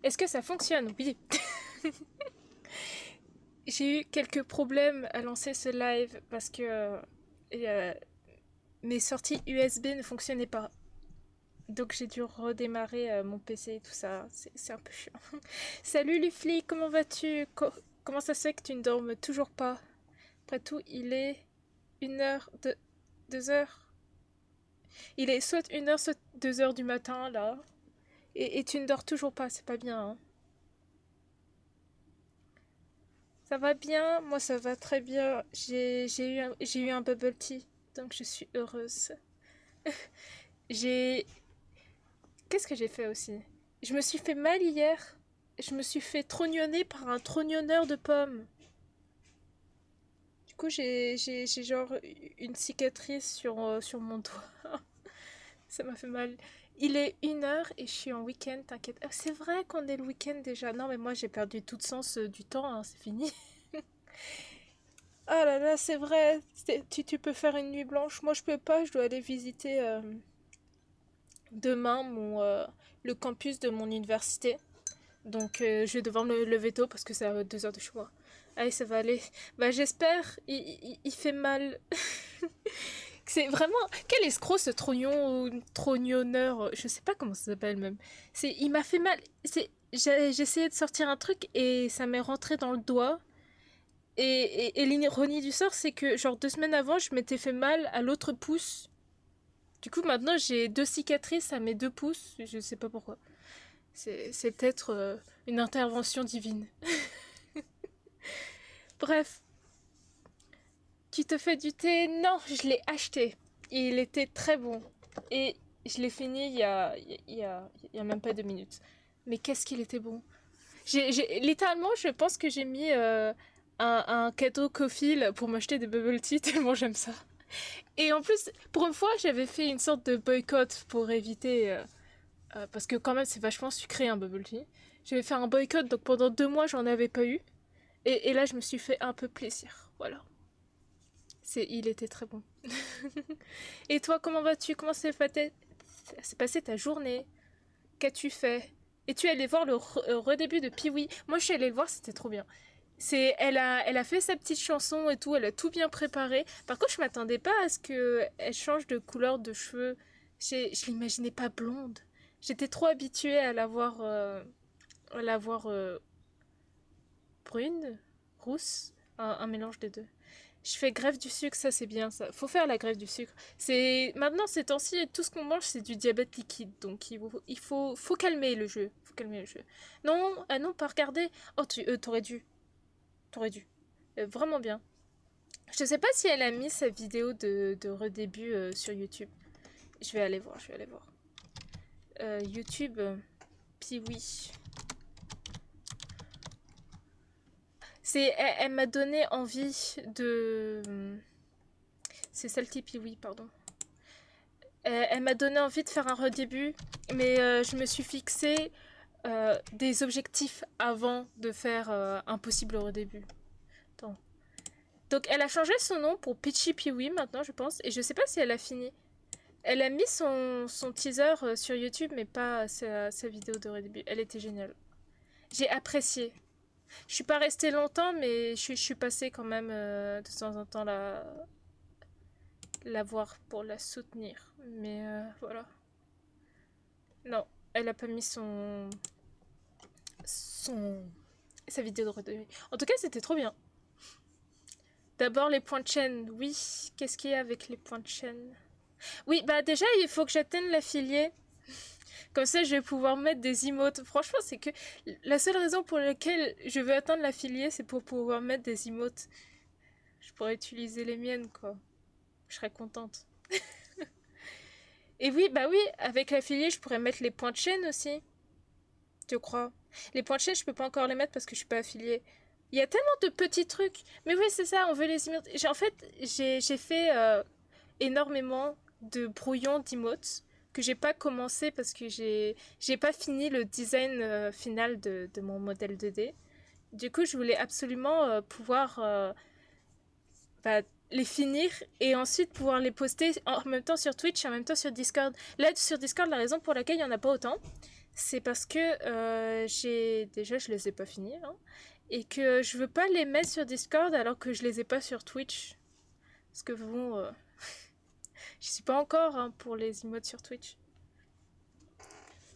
Est-ce que ça fonctionne? Oui. J'ai eu quelques problèmes à lancer ce live parce que euh, mes sorties USB ne fonctionnaient pas. Donc j'ai dû redémarrer mon PC et tout ça. C'est un peu chiant. Salut Lufli, comment vas-tu? Comment ça se fait que tu ne dormes toujours pas? Après tout, il est 1 heure, 2 heures. Il est soit 1 heure, soit 2 heures du matin là. Et tu ne dors toujours pas, c'est pas bien, hein. Ça va bien, moi ça va très bien. J'ai eu un bubble tea, donc je suis heureuse. J'ai Qu'est-ce que j'ai fait aussi? Je me suis fait mal hier. Je me suis fait trognonner par un trognonneur de pommes. Du coup, j'ai genre une cicatrice sur mon doigt. Ça m'a fait mal. Il est 1 heure et je suis en week-end, t'inquiète. Ah, c'est vrai qu'on est le week-end déjà. Non, mais moi j'ai perdu tout sens du temps, hein, c'est fini. Ah là là, c'est vrai. Tu peux faire une nuit blanche. Moi je peux pas, je dois aller visiter demain le campus de mon université. Donc je vais devoir me lever tôt parce que c'est à 2 heures de chez moi. Allez, ça va aller. Bah j'espère. Il fait mal. C'est vraiment... Quel escroc ce trognonneur. Je sais pas comment ça s'appelle même. Il m'a fait mal. J'ai essayé de sortir un truc et ça m'est rentré dans le doigt. Et l'ironie du sort, c'est que genre 2 semaines avant, je m'étais fait mal à l'autre pouce. Du coup, maintenant, j'ai 2 cicatrices à mes 2 pouces. Je sais pas pourquoi. C'est peut-être une intervention divine. Bref, tu te fais du thé? Non, je l'ai acheté. Il était très bon. Et je l'ai fini il y a même pas 2 minutes. Mais qu'est-ce qu'il était bon. Littéralement, je pense que j'ai mis un cadeau Coffee pour m'acheter des bubble tea tellement j'aime ça. Et en plus, pour une fois, j'avais fait une sorte de boycott pour éviter... parce que quand même, c'est vachement sucré un bubble tea. J'avais fait un boycott, donc pendant 2 mois, j'en avais pas eu. Et là, je me suis fait un peu plaisir. Voilà. Il était très bon. Et toi, comment vas-tu? Comment s'est passée ta journée? Qu'as-tu fait? Es-tu allé voir le redébut de Pee-wee? Moi, je suis allée le voir, c'était trop bien. Elle a fait sa petite chanson et tout, elle a tout bien préparé. Par contre, je m'attendais pas à ce qu'elle change de couleur de cheveux. Je l'imaginais pas blonde. J'étais trop habituée à la voir brune, rousse, un mélange des deux. Je fais grève du sucre, ça c'est bien ça. Faut faire la grève du sucre. C'est maintenant ces temps-ci, tout ce qu'on mange c'est du diabète liquide, donc faut calmer le jeu, faut calmer le jeu. Non, ah non, pas regarder. Oh, t'aurais dû, vraiment bien. Je sais pas si elle a mis sa vidéo de redébut sur YouTube. Je vais aller voir, je vais aller voir. YouTube, Piwi. Elle m'a donné envie de. C'est Salty Piwi, pardon. Elle m'a donné envie de faire un redébut, mais je me suis fixé des objectifs avant de faire un possible redébut. Attends. Donc elle a changé son nom pour Peachy Peewee maintenant, je pense, et je sais pas si elle a fini. Elle a mis son teaser sur YouTube, mais pas sa vidéo de redébut. Elle était géniale. J'ai apprécié. Je suis pas restée longtemps, mais je suis passée quand même de temps en temps la voir pour la soutenir. Mais voilà. Non, elle a pas mis son sa vidéo de redevue. En tout cas, c'était trop bien. D'abord les points de chaîne. Oui, qu'est-ce qu'il y a avec les points de chaîne? Oui, bah déjà, il faut que j'atteigne l'affilié. Comme ça, je vais pouvoir mettre des emotes. Franchement, c'est que la seule raison pour laquelle je veux atteindre l'affilié, c'est pour pouvoir mettre des emotes. Je pourrais utiliser les miennes, quoi. Je serais contente. Et oui, bah oui, avec l'affilié, je pourrais mettre les points de chaîne aussi. Je crois. Les points de chaîne, je peux pas encore les mettre parce que je suis pas affiliée. Il y a tellement de petits trucs. Mais oui, c'est ça, on veut les emotes. En fait, j'ai fait énormément de brouillons d'emotes que j'ai pas commencé parce que j'ai pas fini le design final de mon modèle 2D. Du coup, je voulais absolument pouvoir bah, les finir et ensuite pouvoir les poster en même temps sur Twitch et en même temps sur Discord. Là, sur Discord, la raison pour laquelle il y en a pas autant, C'est parce que déjà je les ai pas finis, hein, et que je veux pas les mettre sur Discord alors que je les ai pas sur Twitch. Parce que bon, je suis pas encore, hein, pour les emotes sur Twitch.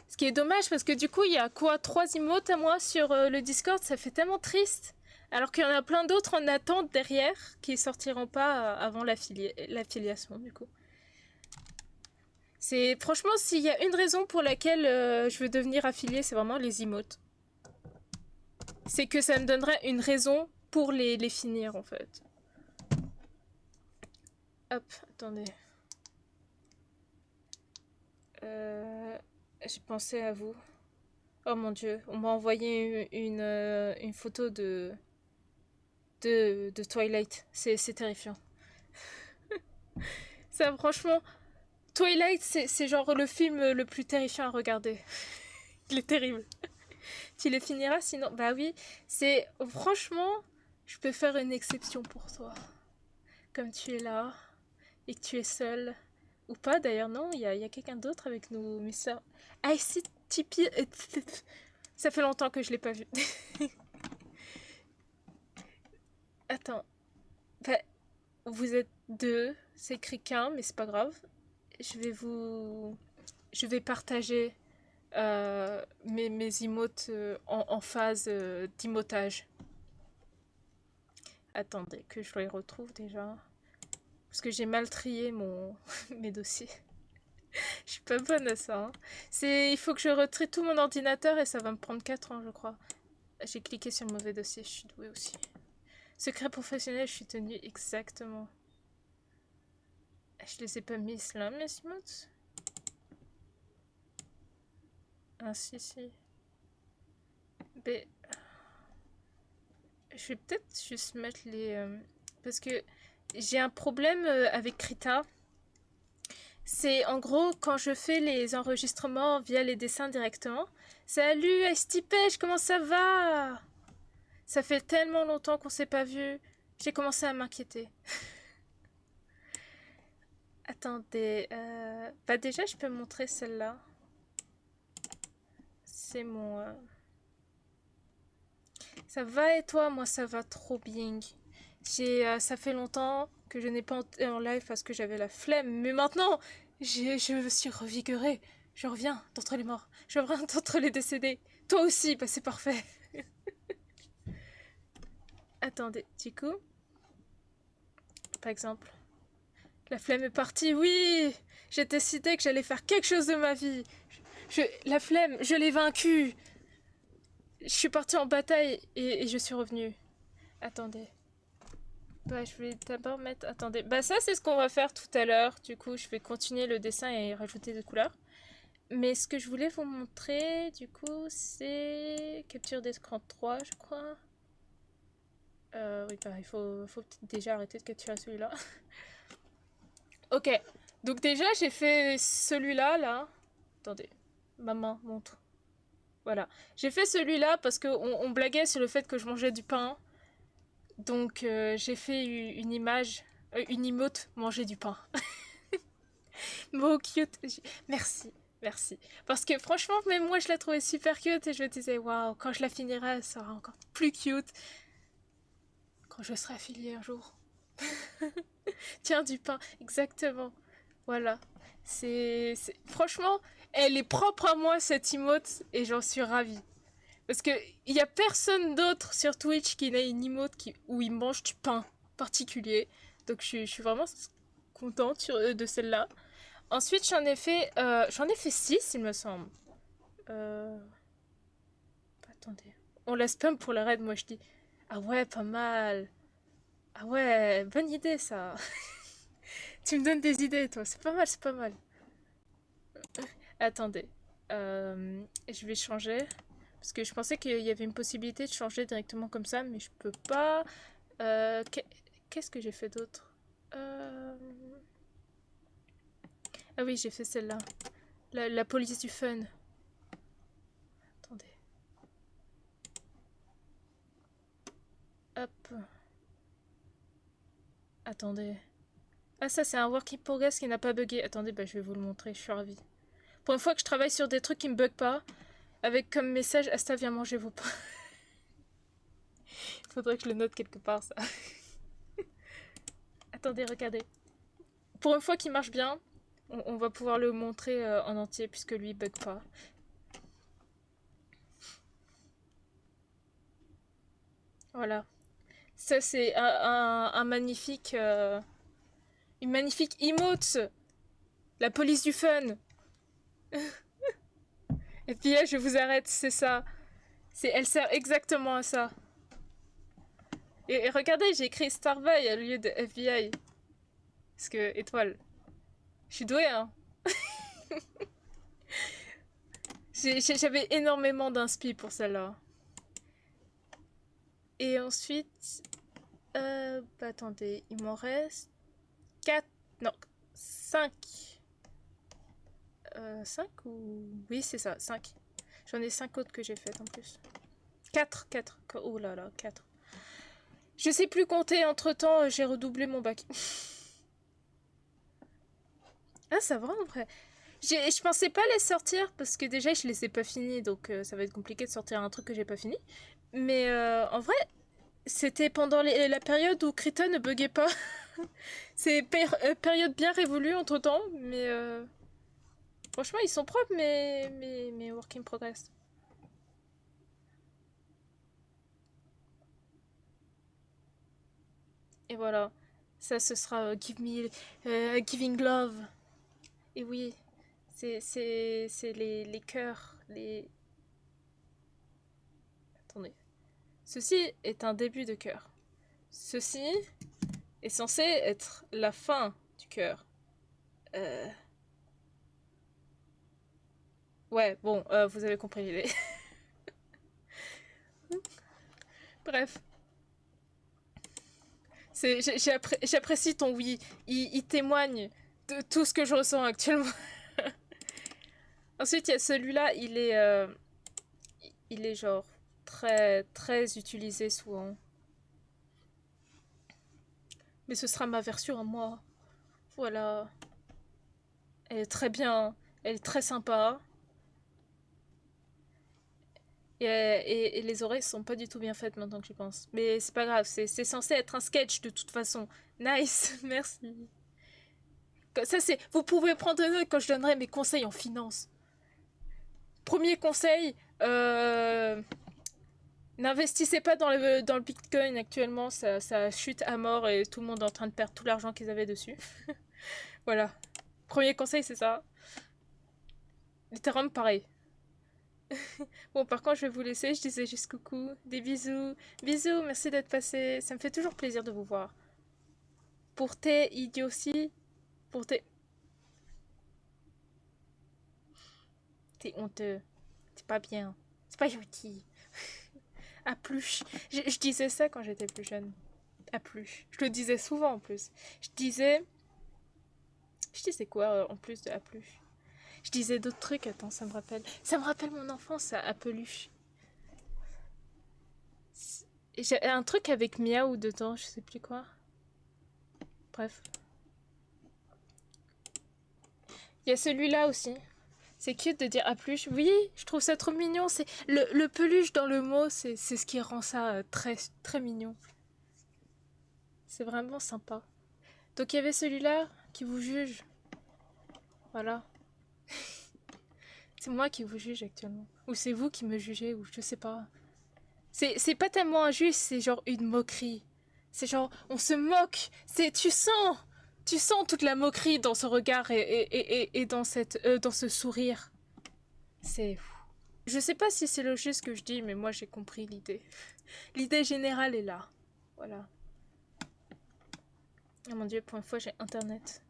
Ce qui est dommage parce que du coup il y a quoi, 3 emotes à moi sur le Discord, ça fait tellement triste. Alors qu'il y en a plein d'autres en attente derrière qui sortiront pas avant l'affiliation du coup. C'est franchement, s'il y a une raison pour laquelle je veux devenir affilié, c'est vraiment les emotes. C'est que ça me donnerait une raison pour les finir en fait. Hop, attendez. J'ai pensé à vous. Oh mon dieu, on m'a envoyé une photo de Twilight. C'est terrifiant. Ça, franchement, Twilight, c'est genre le film le plus terrifiant à regarder. Il est terrible. Tu les finiras sinon? Bah oui, c'est franchement, je peux faire une exception pour toi. Comme tu es là et que tu es seule. Ou pas d'ailleurs, non, il y a quelqu'un d'autre avec nous, mes soeurs. Ah, ici, Tipeee. Ça fait longtemps que je l'ai pas vu. Attends. Bah, vous êtes deux, c'est écrit qu'un, mais c'est pas grave. Je vais vous. Je vais partager mes emotes en phase d'imotage. Attendez, que je les retrouve déjà. Parce que j'ai mal trié mes dossiers. Je suis pas bonne à ça, hein. Il faut que je retrie tout mon ordinateur et ça va me prendre 4 ans, je crois. J'ai cliqué sur le mauvais dossier, je suis douée aussi. Secret professionnel, je suis tenue exactement. Je les ai pas mis là, mes emotes. Ah, si, si. Mais je vais peut-être juste mettre les. Parce que j'ai un problème avec Krita. C'est en gros quand je fais les enregistrements via les dessins directement. Salut Estipèche, comment ça va? Ça fait tellement longtemps qu'on s'est pas vu. J'ai commencé à m'inquiéter. Attendez, bah déjà je peux montrer celle-là. C'est mon. Ça va et toi? Moi ça va trop bien. Ça fait longtemps que je n'ai pas été en live parce que j'avais la flemme. Mais maintenant, je me suis revigorée. Je reviens d'entre les morts. Je reviens d'entre les décédés. Toi aussi, bah c'est parfait. Attendez, du coup, par exemple, la flemme est partie. Oui, j'ai décidé que j'allais faire quelque chose de ma vie. La flemme, je l'ai vaincue. Je suis partie en bataille et je suis revenue. Attendez. Bah, je vais d'abord mettre. Attendez. Bah, ça, c'est ce qu'on va faire tout à l'heure. Du coup, je vais continuer le dessin et rajouter des couleurs. Mais ce que je voulais vous montrer, du coup, c'est capture d'écran 3, je crois. Oui, bah, il faut peut-être déjà arrêter de capturer celui-là. Ok. Donc déjà, j'ai fait celui-là, là. Attendez. Ma main montre. Voilà. J'ai fait celui-là parce qu'on blaguait sur le fait que je mangeais du pain. Donc j'ai fait une image, une emote manger du pain. Bon, cute. Merci, merci. Parce que franchement, même moi, je la trouvais super cute et je me disais, waouh, quand je la finirai, elle sera encore plus cute. Quand je serai affiliée un jour. Tiens, du pain, exactement. Voilà. Franchement, elle est propre à moi, cette emote, et j'en suis ravie. Parce que il y a personne d'autre sur Twitch qui n'a une emote où il mange du pain particulier. Donc je suis vraiment contente de celle-là. Ensuite, j'en ai fait 6, il me semble. Euh, Attendez. On la spam pour la raid, moi je dis. Ah ouais, pas mal. Ah ouais, bonne idée ça. Tu me donnes des idées, toi. C'est pas mal, c'est pas mal. Attendez. Je vais changer. Parce que je pensais qu'il y avait une possibilité de changer directement comme ça, mais je peux pas. Qu'est-ce que j'ai fait d'autre? Ah oui, j'ai fait celle-là. La police du fun. Attendez. Hop. Attendez. Ah, ça, c'est un work in progress qui n'a pas bugué. Attendez, bah, je vais vous le montrer. Je suis ravie. Pour une fois que je travaille sur des trucs qui me bug pas. avec comme message Asta viens manger vos pains. Faudrait que je le note quelque part ça. Attendez, regardez. Pour une fois qu'il marche bien, on va pouvoir le montrer en entier puisque lui il bug pas. Voilà. Ça c'est un magnifique... une magnifique emote. La police du fun. Et puis là, je vous arrête, c'est ça. Elle sert exactement à ça. Et regardez, j'ai écrit Starbuy au lieu de FBI. Parce que, étoile. Je suis douée, hein. J'avais énormément d'inspi pour celle-là. Et ensuite... bah attendez, il m'en reste... 4... Non, 5. 5 ou... Oui, c'est ça, 5. J'en ai 5 autres que j'ai faites en plus. 4. Oh là là, 4. Je sais plus compter, entre-temps, j'ai redoublé mon bac. Ah, ça va en vrai. Je pensais pas les sortir parce que déjà je les ai pas finis donc ça va être compliqué de sortir un truc que j'ai pas fini. Mais en vrai, c'était pendant la période où Krita ne buguait pas. C'est période bien révolue entre temps, mais franchement ils sont propres mais work in progress. Et voilà, ça ce sera Giving Love. Et oui, c'est les cœurs, les... Attendez. Ceci est un début de cœur. Ceci est censé être la fin du cœur. Euh... Ouais, bon, vous avez compris l'idée. Bref, j'apprécie ton oui. Il témoigne de tout ce que je ressens actuellement. Ensuite, il y a celui-là, il est genre très utilisé souvent. Mais ce sera ma version à moi. Voilà. Elle est très bien. Elle est très sympa. Et les oreilles sont pas du tout bien faites maintenant que j'y pense. Mais c'est pas grave, c'est censé être un sketch de toute façon. Nice, merci. Ça c'est, vous pouvez prendre note quand je donnerai mes conseils en finance. Premier conseil, n'investissez pas dans le Bitcoin actuellement, ça chute à mort et tout le monde est en train de perdre tout l'argent qu'ils avaient dessus. Voilà. Premier conseil, c'est ça. L'Ethereum, pareil. Bon, par contre, je vais vous laisser. Je disais juste coucou. Des bisous. Bisous, merci d'être passé. Ça me fait toujours plaisir de vous voir. Pour tes idioties, pour t'es honteux. C'est pas bien. C'est pas gentil. À plus. Je disais ça quand j'étais plus jeune. À plus. Je le disais souvent en plus. Je disais. Je disais quoi en plus de à plus? Je disais d'autres trucs. Attends, ça me rappelle. Ça me rappelle mon enfance à peluche. J'ai un truc avec miaou dedans, je sais plus quoi. Bref. Il y a celui-là aussi. C'est cute de dire à plus. Oui, je trouve ça trop mignon. C'est le peluche dans le mot, c'est ce qui rend ça très mignon. C'est vraiment sympa. Donc il y avait celui-là qui vous juge. Voilà. C'est moi qui vous juge actuellement. Ou c'est vous qui me jugez, ou je sais pas. C'est pas tellement injuste, c'est genre une moquerie. C'est genre, on se moque. Tu sens toute la moquerie dans ce regard et dans ce sourire. C'est... Je sais pas si c'est logique ce que je dis, mais moi j'ai compris l'idée. L'idée générale est là. Voilà. Oh mon dieu, pour une fois j'ai internet.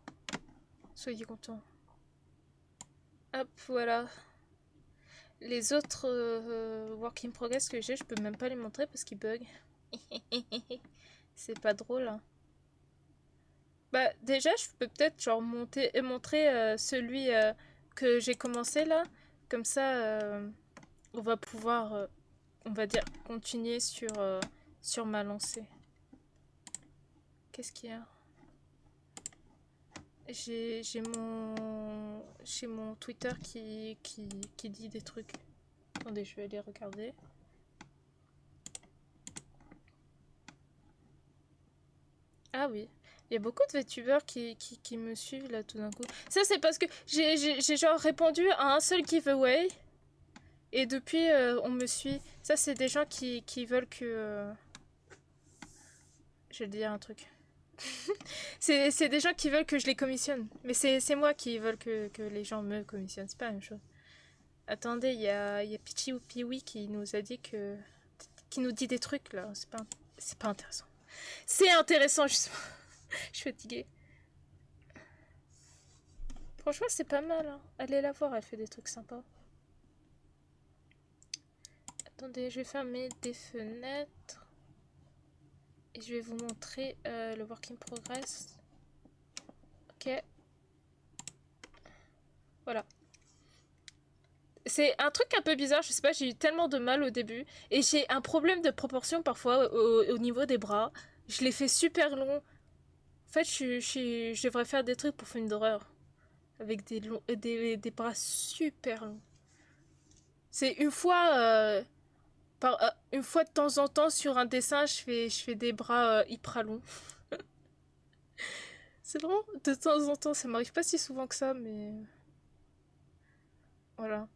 Soyez contents. Hop, voilà. Les autres work in progress que j'ai, je peux même pas les montrer parce qu'ils bug. C'est pas drôle. Hein. Bah déjà, je peux peut-être genre montrer celui que j'ai commencé là. Comme ça, on va pouvoir, on va dire, continuer sur ma lancée. Qu'est-ce qu'il y a? J'ai mon Twitter qui dit des trucs. Attendez, je vais aller regarder. Ah oui, il y a beaucoup de VTubers qui me suivent là tout d'un coup. Ça c'est parce que j'ai genre répondu à un seul giveaway et depuis on me suit. Ça c'est des gens qui veulent que... Je vais te dire un truc. C'est des gens qui veulent que je les commissionne. Mais c'est moi qui veulent que les gens me commissionnent. C'est pas la même chose. Attendez, il y a Pichi ou Piwi qui nous a dit que... Qui nous dit des trucs là. C'est pas intéressant. C'est intéressant justement. Je suis fatiguée. Franchement, c'est pas mal. Hein. Allez la voir, elle fait des trucs sympas. Attendez, je vais fermer des fenêtres. Et je vais vous montrer le work in progress. Ok. Voilà. C'est un truc un peu bizarre, je sais pas, j'ai eu tellement de mal au début. Et j'ai un problème de proportion parfois au niveau des bras. Je les fais super longs. En fait, je devrais faire des trucs pour films d'horreur. Avec des bras super longs. C'est une fois de temps en temps sur un dessin, je fais des bras hyper longs. C'est vraiment de temps en temps, ça m'arrive pas si souvent que ça, mais voilà.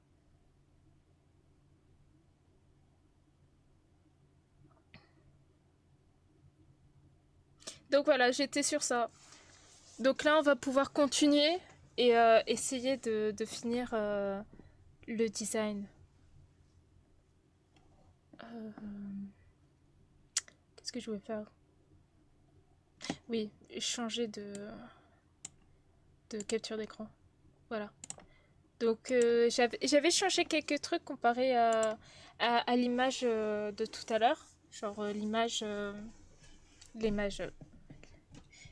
Donc voilà, j'étais sur ça. Donc là, on va pouvoir continuer et essayer de finir le design. Euh, Qu'est-ce que je voulais faire? Oui, changer de capture d'écran. Voilà. Donc j'avais changé quelques trucs comparé à l'image de tout à l'heure. Genre l'image,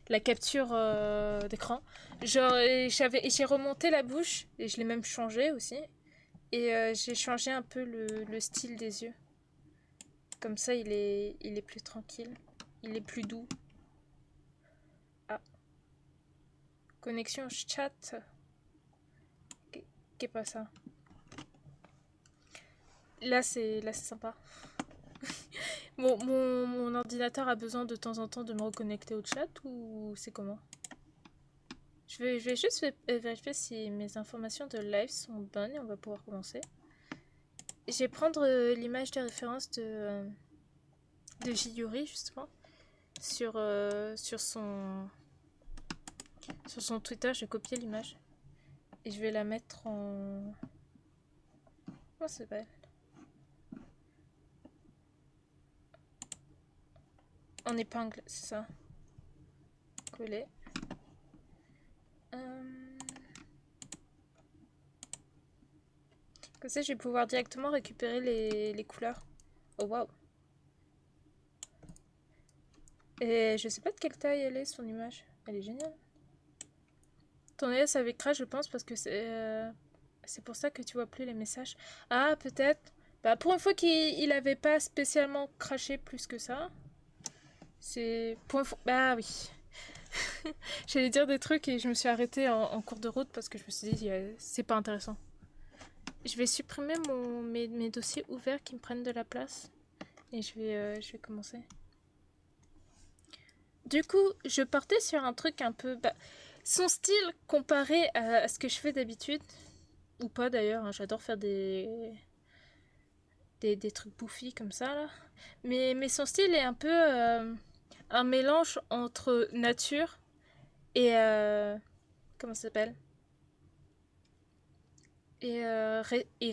la capture d'écran. Genre j'ai remonté la bouche et je l'ai même changé aussi. Et j'ai changé un peu le style des yeux. Comme ça il est plus tranquille. Il est plus doux. Ah, connexion chat. Qu'est pas ça? Là c'est sympa. Mon ordinateur a besoin de temps en temps de me reconnecter au chat ou c'est comment? Je vais juste vérifier si mes informations de live sont bonnes et on va pouvoir commencer. Je vais prendre l'image de référence de Jiyuri justement sur son Twitter. Je vais copier l'image et je vais la mettre en... Comment ça s'appelle? En épingle, c'est ça. Coller. Comme ça, je vais pouvoir directement récupérer les couleurs. Oh waouh! Et je sais pas de quelle taille elle est, son image. Elle est géniale. Ton OS avec crash, je pense, parce que c'est pour ça que tu vois plus les messages. Ah, peut-être. Bah, pour une fois qu'il avait pas spécialement craché plus que ça. C'est. Pour une fois. Bah oui. J'allais dire des trucs et je me suis arrêtée en cours de route parce que je me suis dit, c'est pas intéressant. Je vais supprimer mes dossiers ouverts qui me prennent de la place. Et je vais commencer. Du coup, je partais sur un truc un peu... Bah, son style comparé à ce que je fais d'habitude, ou pas d'ailleurs, hein, j'adore faire des trucs bouffis comme ça, là. Mais son style est un peu un mélange entre nature et... comment ça s'appelle? Et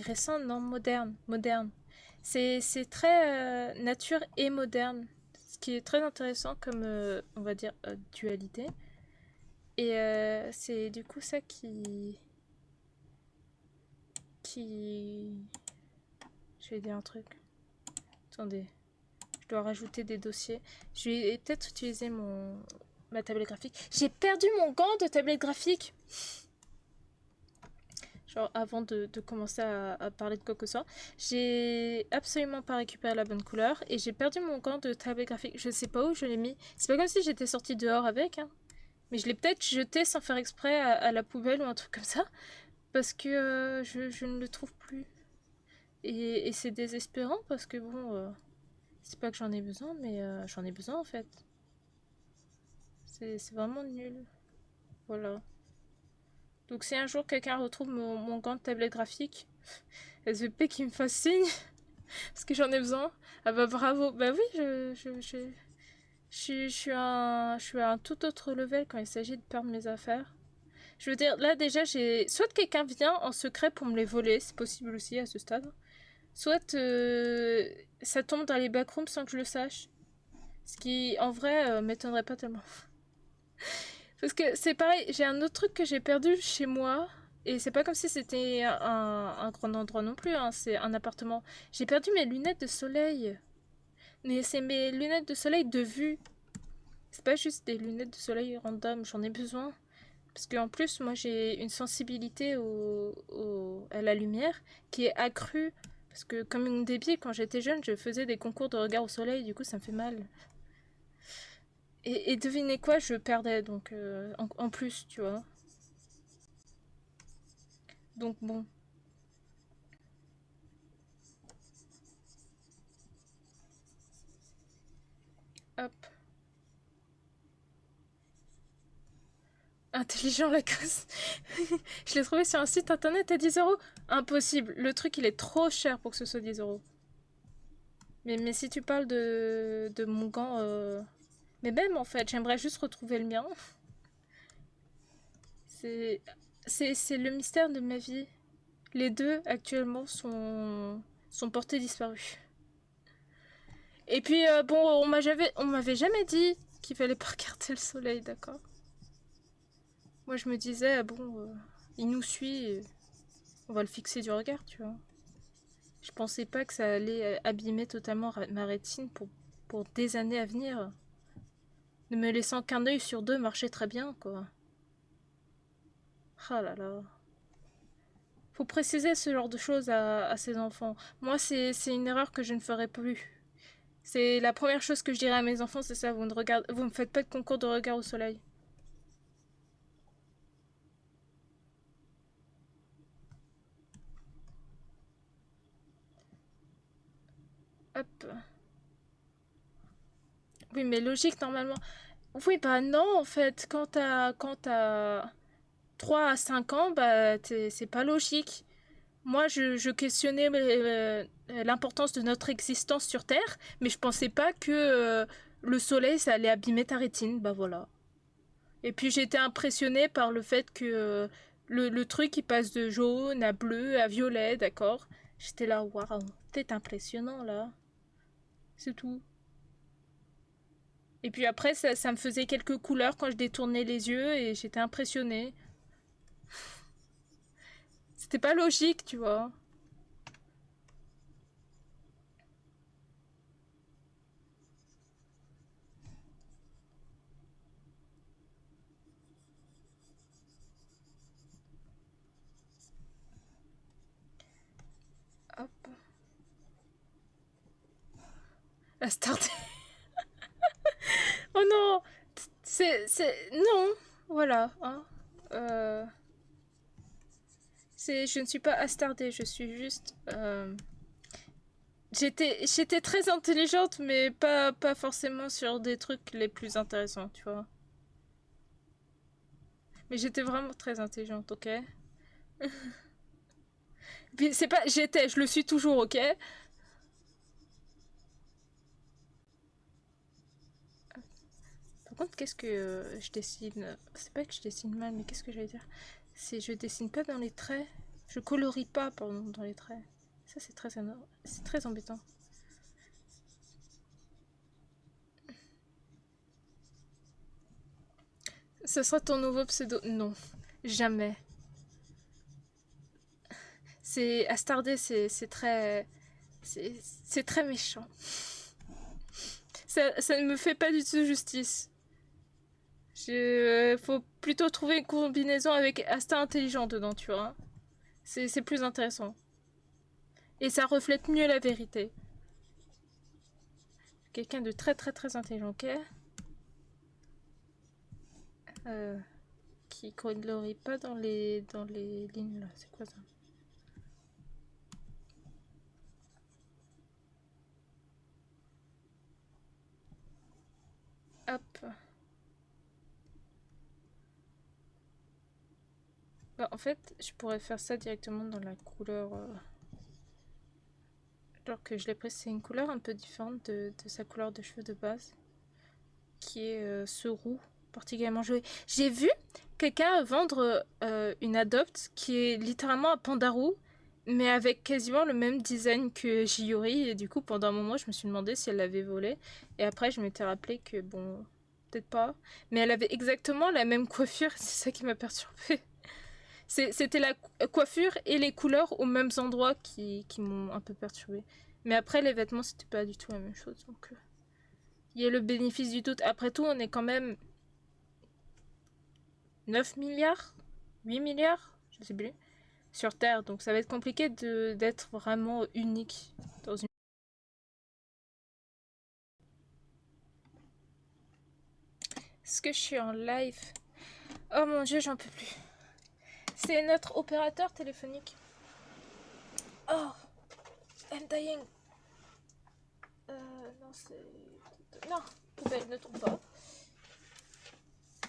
récent, non, moderne. Moderne. C'est très nature et moderne. Ce qui est très intéressant comme, on va dire, dualité. Et c'est du coup ça qui... Je vais dire un truc. Attendez. Je dois rajouter des dossiers. Je vais peut-être utiliser ma tablette graphique. J'ai perdu mon gant de tablette graphique. Genre avant de commencer à parler de quoi que ce soit. J'ai absolument pas récupéré la bonne couleur. Et j'ai perdu mon gant de tablette graphique. Je sais pas où je l'ai mis. C'est pas comme si j'étais sortie dehors avec. Hein. Mais je l'ai peut-être jeté sans faire exprès à la poubelle ou un truc comme ça. Parce que je ne le trouve plus. Et c'est désespérant parce que bon, c'est pas que j'en ai besoin, mais j'en ai besoin en fait. C'est vraiment nul. Voilà. Donc si un jour quelqu'un retrouve mon gant de tablette graphique, SVP qui me fasse signe, parce que j'en ai besoin. Ah bah bravo. Bah oui, je suis à un tout autre level quand il s'agit de perdre mes affaires. Je veux dire, là déjà, j'ai... Soit quelqu'un vient en secret pour me les voler, c'est possible aussi à ce stade. Soit ça tombe dans les backrooms sans que je le sache. Ce qui, en vrai, m'étonnerait pas tellement. Parce que c'est pareil, j'ai un autre truc que j'ai perdu chez moi. Et c'est pas comme si c'était un grand endroit non plus, hein, c'est un appartement. J'ai perdu mes lunettes de soleil. Mais c'est mes lunettes de soleil de vue. C'est pas juste des lunettes de soleil random, j'en ai besoin. Parce qu'en plus, moi j'ai une sensibilité à la lumière qui est accrue. Parce que comme une débile, quand j'étais jeune, je faisais des concours de regard au soleil, du coup ça me fait mal. Et devinez quoi, je perdais donc en plus, tu vois. Donc bon, hop. Intelligent la cause. Je l'ai trouvé sur un site internet à 10 euros. Impossible, le truc il est trop cher pour que ce soit 10 euros. Mais si tu parles de mon gant, mais même en fait, j'aimerais juste retrouver le mien. C'est, c'est le mystère de ma vie. Les deux actuellement sont portés disparus. Et puis bon, on m'avait jamais dit qu'il fallait pas regarder le soleil, d'accord. Moi je me disais bon, il nous suit, on va le fixer du regard, tu vois. Je pensais pas que ça allait abîmer totalement ma rétine pour des années à venir. Ne me laissant qu'un œil sur deux marcher très bien, quoi. Ah là là. Faut préciser ce genre de choses à ses enfants. Moi, c'est une erreur que je ne ferai plus. C'est la première chose que je dirais à mes enfants, c'est ça, vous me faites pas de concours de regard au soleil. Hop. Oui, mais logique, normalement. Oui, bah non, en fait, quand t'as 3 à 5 ans, bah c'est pas logique. Moi, je questionnais l'importance de notre existence sur Terre, mais je pensais pas que le soleil, ça allait abîmer ta rétine. Bah voilà. Et puis j'étais impressionnée par le fait que le truc, il passe de jaune à bleu à violet, d'accord. J'étais là, waouh, c'est impressionnant là. C'est tout. Et puis après, ça me faisait quelques couleurs quand je détournais les yeux et j'étais impressionnée. C'était pas logique, tu vois. Hop. La star. Oh non! Non! Voilà, hein. Euh, je ne suis pas astardée, je suis juste... j'étais très intelligente, mais pas forcément sur des trucs les plus intéressants, tu vois. Mais j'étais vraiment très intelligente, ok? Puis c'est pas... J'étais, je le suis toujours, ok? Par contre, qu'est-ce que je dessine? C'est pas que je dessine mal, mais qu'est-ce que j'allais dire? C'est je dessine pas dans les traits. Je colorie pas, pardon, dans les traits. Ça, c'est très embêtant. Ce sera ton nouveau pseudo? Non, jamais. C'est Astardé, c'est très, c'est très méchant. Ça ne me fait pas du tout justice. Faut plutôt trouver une combinaison avec Asta intelligent dedans, tu vois. C'est plus intéressant. Et ça reflète mieux la vérité. Quelqu'un de très très très intelligent, ok? euh, qui colorie pas dans les lignes là. C'est quoi ça? Hop. Bah, en fait, je pourrais faire ça directement dans la couleur. Alors que je l'ai pris, c'est une couleur un peu différente de sa couleur de cheveux de base, qui est ce roux particulièrement joli. J'ai vu quelqu'un vendre une Adopt qui est littéralement un panda roux, mais avec quasiment le même design que Jiyori. Et du coup, pendant un moment, je me suis demandé si elle l'avait volé. Et après, je m'étais rappelé que bon, peut-être pas. Mais elle avait exactement la même coiffure. C'est ça qui m'a perturbée. C'était la coiffure et les couleurs aux mêmes endroits qui m'ont un peu perturbée. Mais après, les vêtements, c'était pas du tout la même chose. Donc, il y a le bénéfice du doute. Après tout, on est quand même 9 milliards 8 milliards, je sais plus, sur Terre. Donc, ça va être compliqué d'être vraiment unique dans une. Est-ce que je suis en live? Oh mon dieu, j'en peux plus. C'est notre opérateur téléphonique. Oh, I'm dying. Non, c'est. Non, poubelle, ne tombe pas.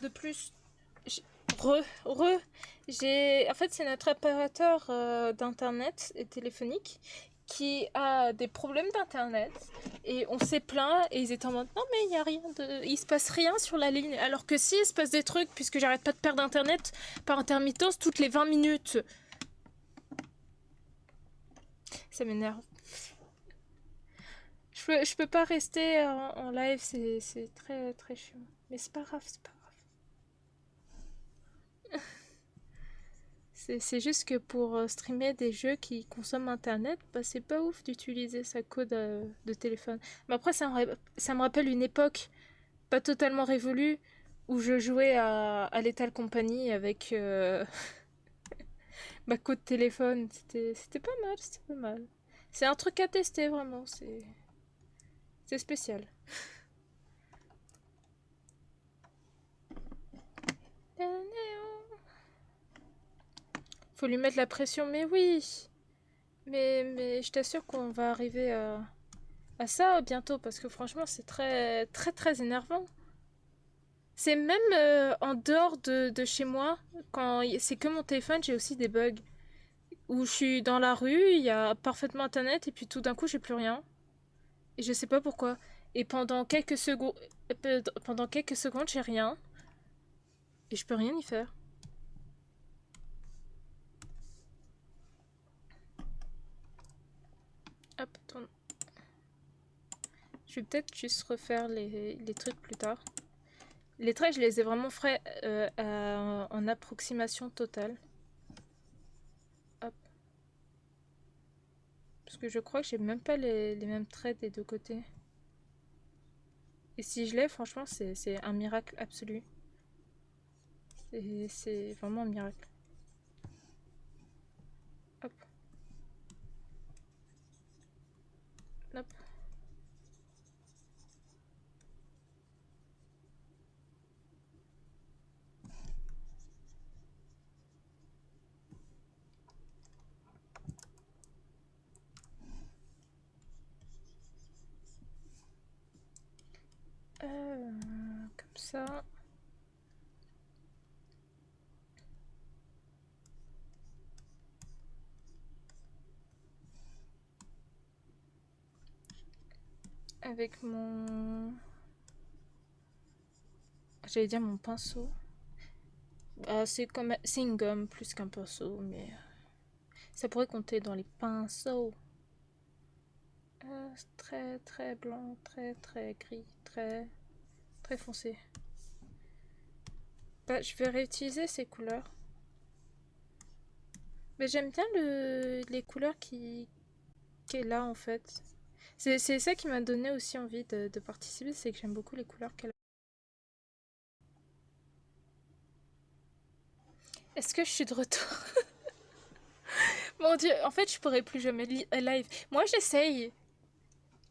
De plus, j'ai. En fait, c'est notre opérateur d'internet et téléphonique qui a des problèmes d'internet et on s'est plaint et ils étaient en mode non mais il y a rien il se passe rien sur la ligne alors que si il se passe des trucs puisque j'arrête pas de perdre internet par intermittence toutes les 20 minutes. Ça m'énerve. Je peux pas rester en live, c'est très très chiant. Mais c'est pas grave, c'est pas grave. C'est juste que pour streamer des jeux qui consomment internet, bah, c'est pas ouf d'utiliser sa code de téléphone. Mais après, ça me rappelle une époque pas totalement révolue où je jouais à Lethal Company avec ma code téléphone. C'était pas mal, c'était pas mal. C'est un truc à tester vraiment, c'est spécial. Faut lui mettre la pression, mais oui! Mais je t'assure qu'on va arriver à ça bientôt parce que franchement, c'est très, très, très énervant. C'est même en dehors de chez moi, quand c'est que mon téléphone, j'ai aussi des bugs. Où je suis dans la rue, il y a parfaitement internet et puis tout d'un coup, j'ai plus rien. Et je sais pas pourquoi. Et pendant quelques secondes, j'ai rien. Et je peux rien y faire. Hop, tourne. Je vais peut-être juste refaire les trucs plus tard. Les traits, je les ai vraiment faits en approximation totale. Hop. Parce que je crois que j'ai même pas les mêmes traits des deux côtés. Et si je l'ai, franchement, c'est un miracle absolu. C'est vraiment un miracle. Hop, hop. Comme ça. Avec mon. J'allais dire mon pinceau. C'est une gomme plus qu'un pinceau, mais ça pourrait compter dans les pinceaux. Très très blanc, très très gris, très très foncé. Bah, je vais réutiliser ces couleurs. Mais j'aime bien les couleurs qui est là en fait. C'est ça qui m'a donné aussi envie de participer, c'est que j'aime beaucoup les couleurs qu'elle a. Est-ce que je suis de retour? Mon dieu, en fait, je pourrais plus jamais live. Moi, j'essaye.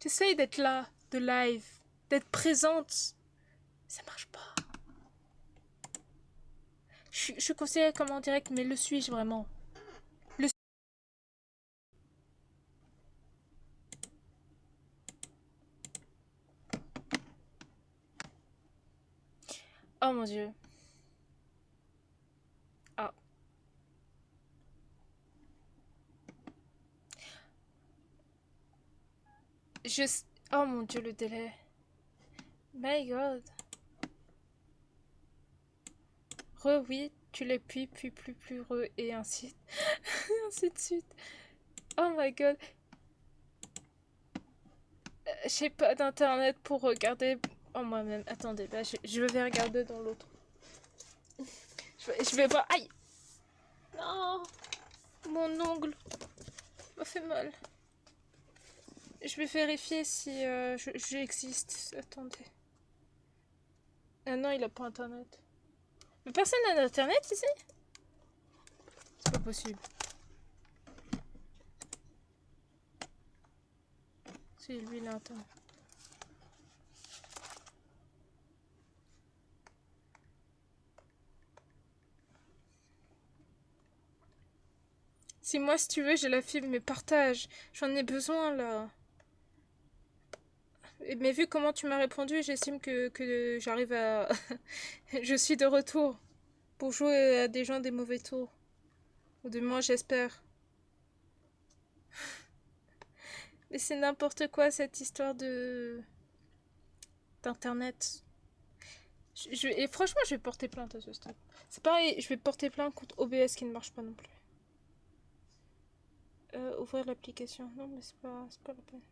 J'essaye d'être là, de live, d'être présente. Ça marche pas. Je suis considérée comme en direct, mais le suis-je vraiment? Le Oh mon dieu. Ah. Je... Oh mon dieu, le délai. My god. Oui, tu les puis, re, et ainsi, ainsi de suite. Oh my god. J'ai pas d'internet pour regarder en moi-même. Attendez, là, je vais regarder dans l'autre. Je vais voir. Aïe! Non! Mon ongle m'a fait mal. Je vais vérifier si j'existe. Attendez. Ah non, il a pas internet. Mais personne n'a d'internet ici? C'est pas possible. Si, lui, il a internet. Si moi, si tu veux, j'ai la fibre, mais partage. J'en ai besoin, là. Mais vu comment tu m'as répondu, j'estime que j'arrive à... Je suis de retour pour jouer à des gens des mauvais tours. Ou du moins, j'espère. Mais c'est n'importe quoi, cette histoire de... d'internet. Et franchement, je vais porter plainte à ce stade. C'est pareil, je vais porter plainte contre OBS qui ne marche pas non plus. Ouvrir l'application. Non, mais c'est pas la peine.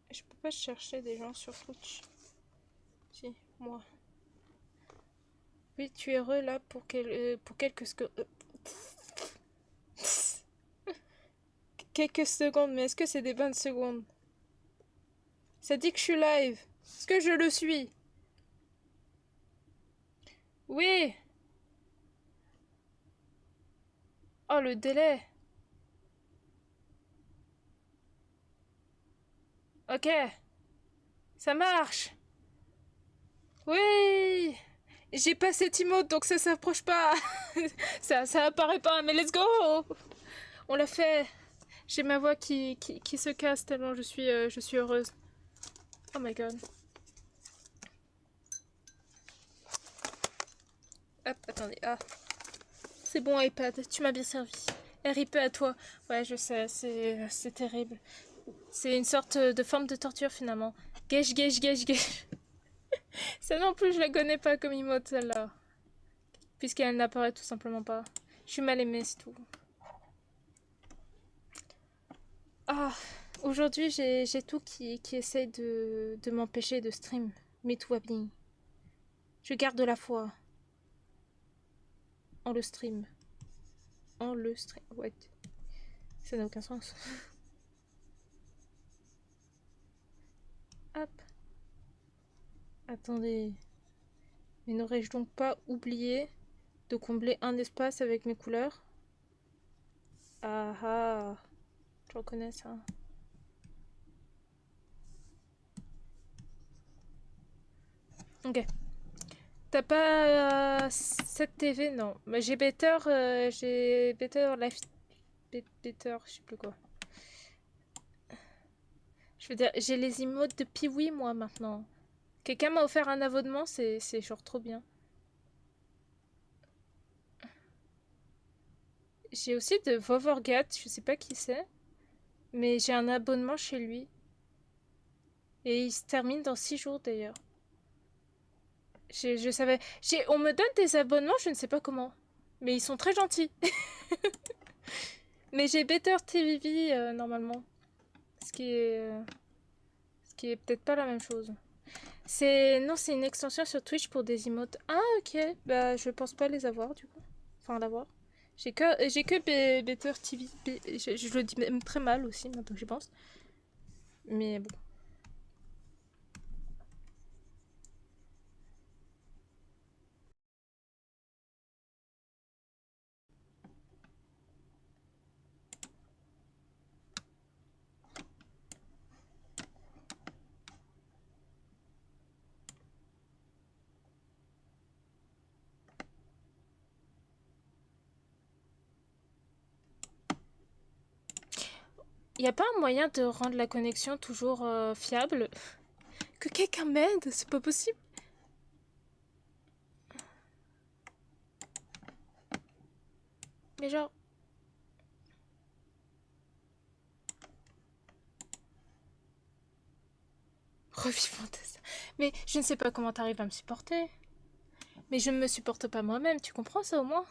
Je peux pas chercher des gens sur Twitch. Si, moi. Oui, tu es heureux là pour quelques secondes. Quelques secondes, mais est-ce que c'est des bonnes secondes? Ça dit que je suis live. Est-ce que je le suis? Oui. Oh, le délai. Ok. Ça marche. Oui. J'ai pas cet emote, donc ça s'approche pas. Ça apparaît pas, mais let's go. On l'a fait. J'ai ma voix qui se casse tellement je suis heureuse. Oh my god. Hop, attendez. Ah. C'est bon, iPad, tu m'as bien servi. RIP à toi. Ouais, je sais, c'est terrible. C'est une sorte de forme de torture finalement. Gage, gage, gage, gage. Ça non plus, je la connais pas comme emote celle-là. Puisqu'elle n'apparaît tout simplement pas. Je suis mal aimée, c'est tout. Ah, aujourd'hui j'ai tout qui essaie de m'empêcher de stream. Mais tout va bien. Je garde la foi en le stream. En le stream. Ouais. Ça n'a aucun sens. Hop. Attendez. Mais n'aurais-je donc pas oublié de combler un espace avec mes couleurs? Ah ah. Je reconnais ça. Ok. T'as pas cette TV? Non. Mais j'ai Better Life. Better, je sais plus quoi. Je veux dire, j'ai les emotes de Piwi moi maintenant. Quelqu'un m'a offert un abonnement, c'est genre trop bien. J'ai aussi de Vovorgat, je sais pas qui c'est, mais j'ai un abonnement chez lui. Et il se termine dans 6 jours d'ailleurs. Je savais. On me donne des abonnements, je ne sais pas comment. Mais ils sont très gentils. Mais j'ai Better TV normalement. Ce qui est. Ce qui est peut-être pas la même chose. Non, c'est une extension sur Twitch pour des emotes. Ah, ok. Bah, je pense pas les avoir du coup. Enfin, l'avoir. J'ai que Better TV. Je le dis même très mal aussi, maintenant que j'y pense. Mais bon. Il n'y a pas un moyen de rendre la connexion toujours fiable? Que quelqu'un m'aide, c'est pas possible. Mais genre... Revivant ça. Mais je ne sais pas comment t'arrives à me supporter. Mais je ne me supporte pas moi-même, tu comprends ça au moins?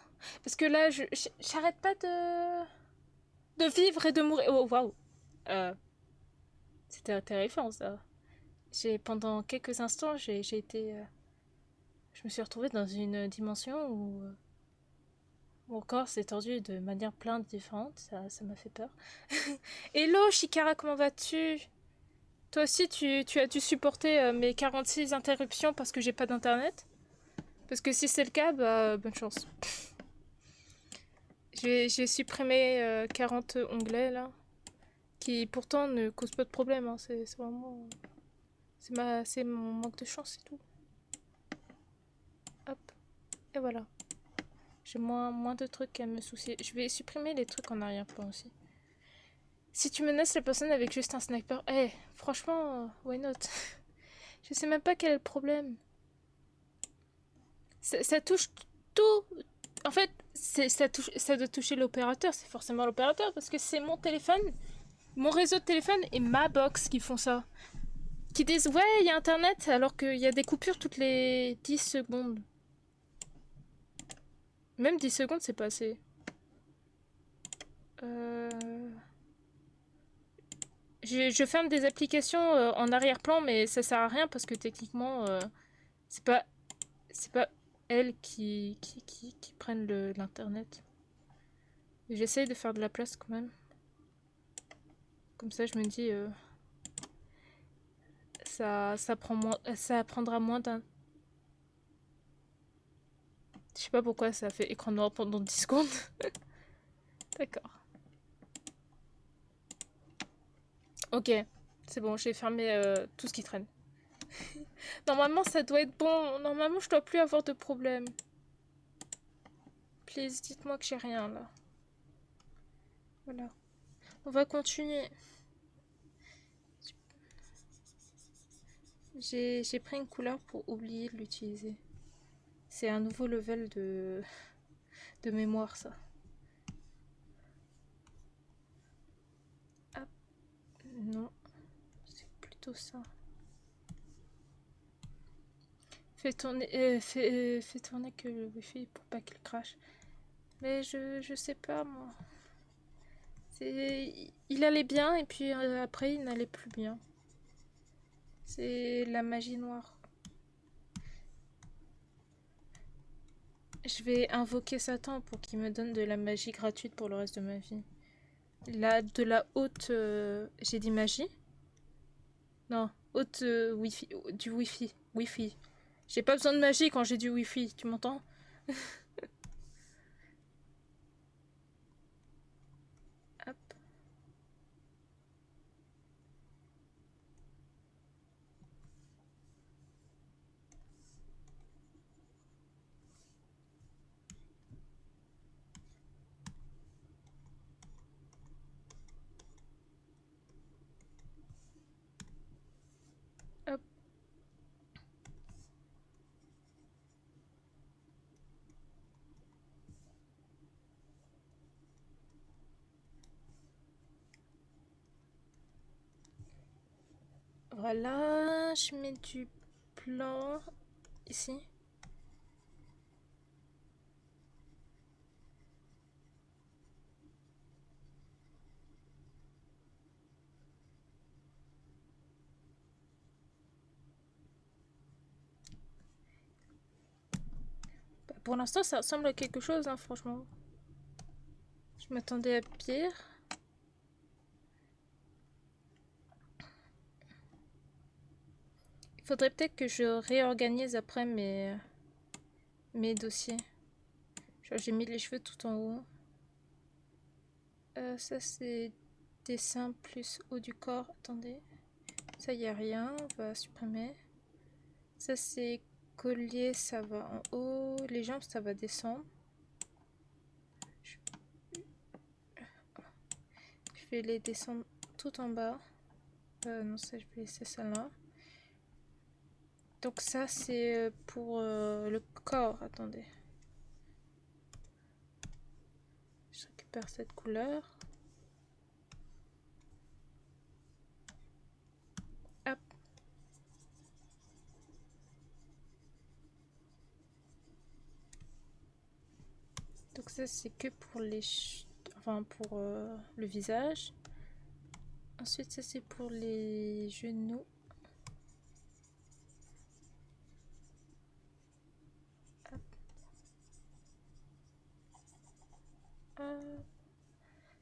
Parce que là, j'arrête pas de vivre et de mourir. Oh, waouh! Euh, C'était terrifiant ça. Pendant quelques instants, j'ai été. Je me suis retrouvée dans une dimension où mon corps s'est tordu de manière plein de différentes. Ça m'a fait peur. Hello, Shikara, comment vas-tu? Toi aussi, tu as dû supporter mes 46 interruptions parce que j'ai pas d'internet? Parce que si c'est le cas, bah, bonne chance. J'ai supprimé 40 onglets là, qui pourtant ne causent pas de problème. Hein. C'est vraiment. C'est mon manque de chance et tout. Hop, et voilà. J'ai moins de trucs à me soucier. Je vais supprimer les trucs en arrière-plan aussi. Si tu menaces la personne avec juste un sniper, franchement, why not? Je sais même pas quel est le problème. Ça touche tout. En fait, ça doit toucher l'opérateur. C'est forcément l'opérateur parce que c'est mon téléphone, mon réseau de téléphone et ma box qui font ça. Qui disent ouais, il y a internet alors qu'il y a des coupures toutes les 10 secondes. Même 10 secondes, c'est pas assez. Euh... Je ferme des applications en arrière-plan, mais ça sert à rien parce que techniquement, c'est pas, c'est pas elles qui prennent l'internet. J'essaye de faire de la place quand même. Comme ça, je me dis, ça prendra moins d'un. Je sais pas pourquoi ça fait écran noir pendant 10 secondes. D'accord. Ok, c'est bon, j'ai fermé tout ce qui traîne. Normalement, ça doit être bon. Normalement, je dois plus avoir de problème. Please, dites-moi que j'ai rien là. Voilà. On va continuer. J'ai pris une couleur pour oublier de l'utiliser. C'est un nouveau level de mémoire, ça. Hop. Non, c'est plutôt ça. Fais tourner que le wifi pour pas qu'il crache. Mais je sais pas, moi. Il allait bien et puis après il n'allait plus bien. C'est la magie noire. Je vais invoquer Satan pour qu'il me donne de la magie gratuite pour le reste de ma vie. De la haute... J'ai dit magie? Non, haute wifi, du wifi. Wifi. J'ai pas besoin de magie quand j'ai du wifi, tu m'entends? Hop. Hop. Voilà, je mets du blanc ici. Bah, pour l'instant, ça ressemble à quelque chose, hein, franchement. Je m'attendais à pire. Il faudrait peut-être que je réorganise après mes dossiers. Genre, j'ai mis les cheveux tout en haut. Ça, c'est dessin plus haut du corps. Attendez. Ça, y a rien. On va supprimer. Ça, c'est collier. Ça va en haut. Les jambes, ça va descendre. Je vais les descendre tout en bas. Non, ça, je vais laisser ça là. Donc ça, c'est pour le corps. Attendez. récupère cette couleur. Hop. Donc ça c'est que pour les... Enfin pour le visage. Ensuite ça c'est pour les genoux.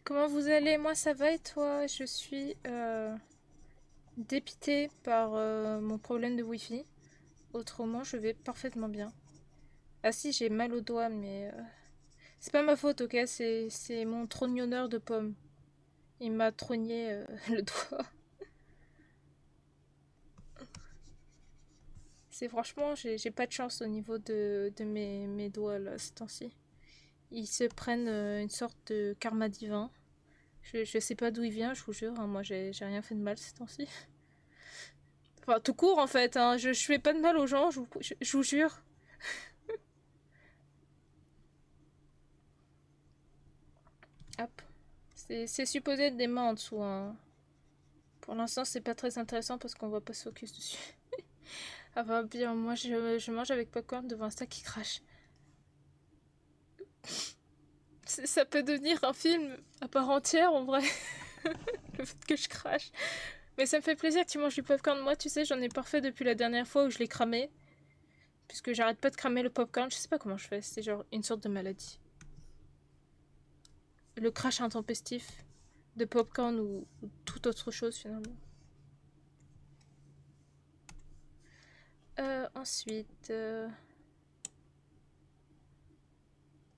Comment vous allez? Moi ça va et toi? Je suis dépitée par mon problème de Wi-Fi. Autrement je vais parfaitement bien. Ah si j'ai mal au doigt mais c'est pas ma faute, ok? C'est mon trognonneur de pommes. Il m'a trogné le doigt. C'est franchement j'ai pas de chance au niveau de mes doigts là ces temps-ci. Ils se prennent une sorte de karma divin. Je sais pas d'où il vient, je vous jure, hein, moi j'ai rien fait de mal ces temps-ci. Enfin, tout court en fait, hein, je fais pas de mal aux gens, je vous jure. Hop. C'est supposé être des mains en dessous. Hein. Pour l'instant, c'est pas très intéressant parce qu'on va pas se focus dessus. Ah bah bien, moi je mange avec popcorn devant un steak qui crache. Ça peut devenir un film à part entière en vrai, le fait que je crache. Mais ça me fait plaisir que tu manges du popcorn. Moi, tu sais, j'en ai parfait depuis la dernière fois où je l'ai cramé. Puisque j'arrête pas de cramer le popcorn, je sais pas comment je fais, c'est genre une sorte de maladie. Le crash intempestif de popcorn ou toute autre chose finalement. Ensuite,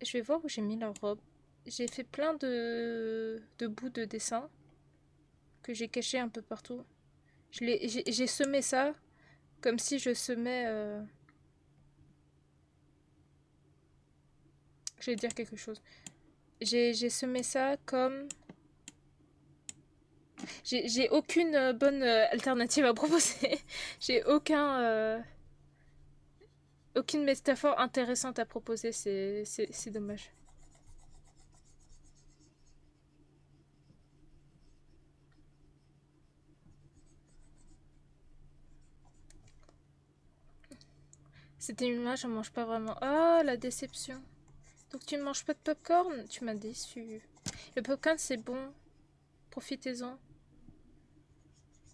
je vais voir où j'ai mis la robe. J'ai fait plein de bouts de dessin que j'ai cachés un peu partout. J'ai semé ça comme si je semais... Je vais dire quelque chose. J'ai semé ça comme... J'ai aucune bonne alternative à proposer. J'ai aucune métaphore intéressante à proposer, c'est dommage. C'était une image, j'en mange pas vraiment. Ah, la déception. Donc tu ne manges pas de popcorn? Tu m'as déçu. Le popcorn c'est bon, profitez-en.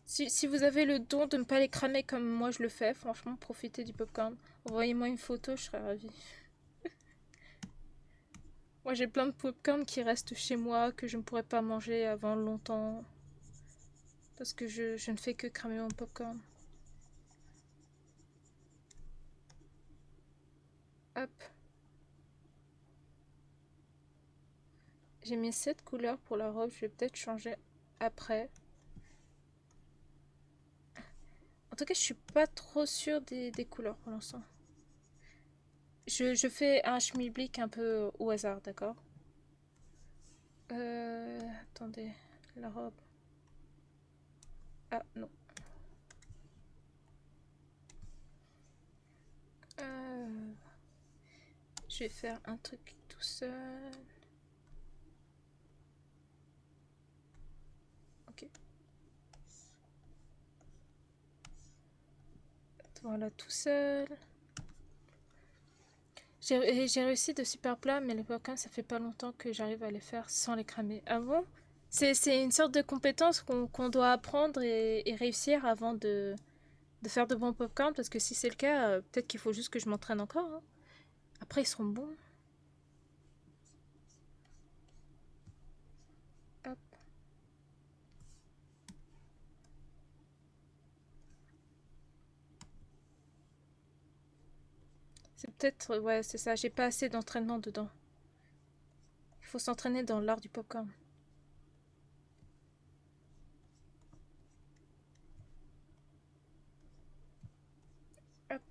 Si vous avez le don de ne pas les cramer comme moi je le fais, franchement, profitez du popcorn. Envoyez-moi une photo, je serais ravie. Moi j'ai plein de popcorn qui restent chez moi, que je ne pourrais pas manger avant longtemps. Parce que je ne fais que cramer mon popcorn. Hop. J'ai mis cette couleur pour la robe, je vais peut-être changer après. En tout cas, je suis pas trop sûre des couleurs pour l'instant. Je fais un schmilblick un peu au hasard, d'accord? Attendez, la robe. Ah, non. Euh, je vais faire un truc tout seul. Ok. Voilà, tout seul. J'ai réussi de super plats, mais les popcorn, ça fait pas longtemps que j'arrive à les faire sans les cramer. Ah bon? C'est une sorte de compétence qu'on doit apprendre et réussir avant de faire de bons popcorn, parce que si c'est le cas, peut-être qu'il faut juste que je m'entraîne encore. Hein. Après, ils seront bons. Hop. C'est peut-être, ouais, c'est ça, j'ai pas assez d'entraînement dedans. Il faut s'entraîner dans l'art du popcorn. Hop.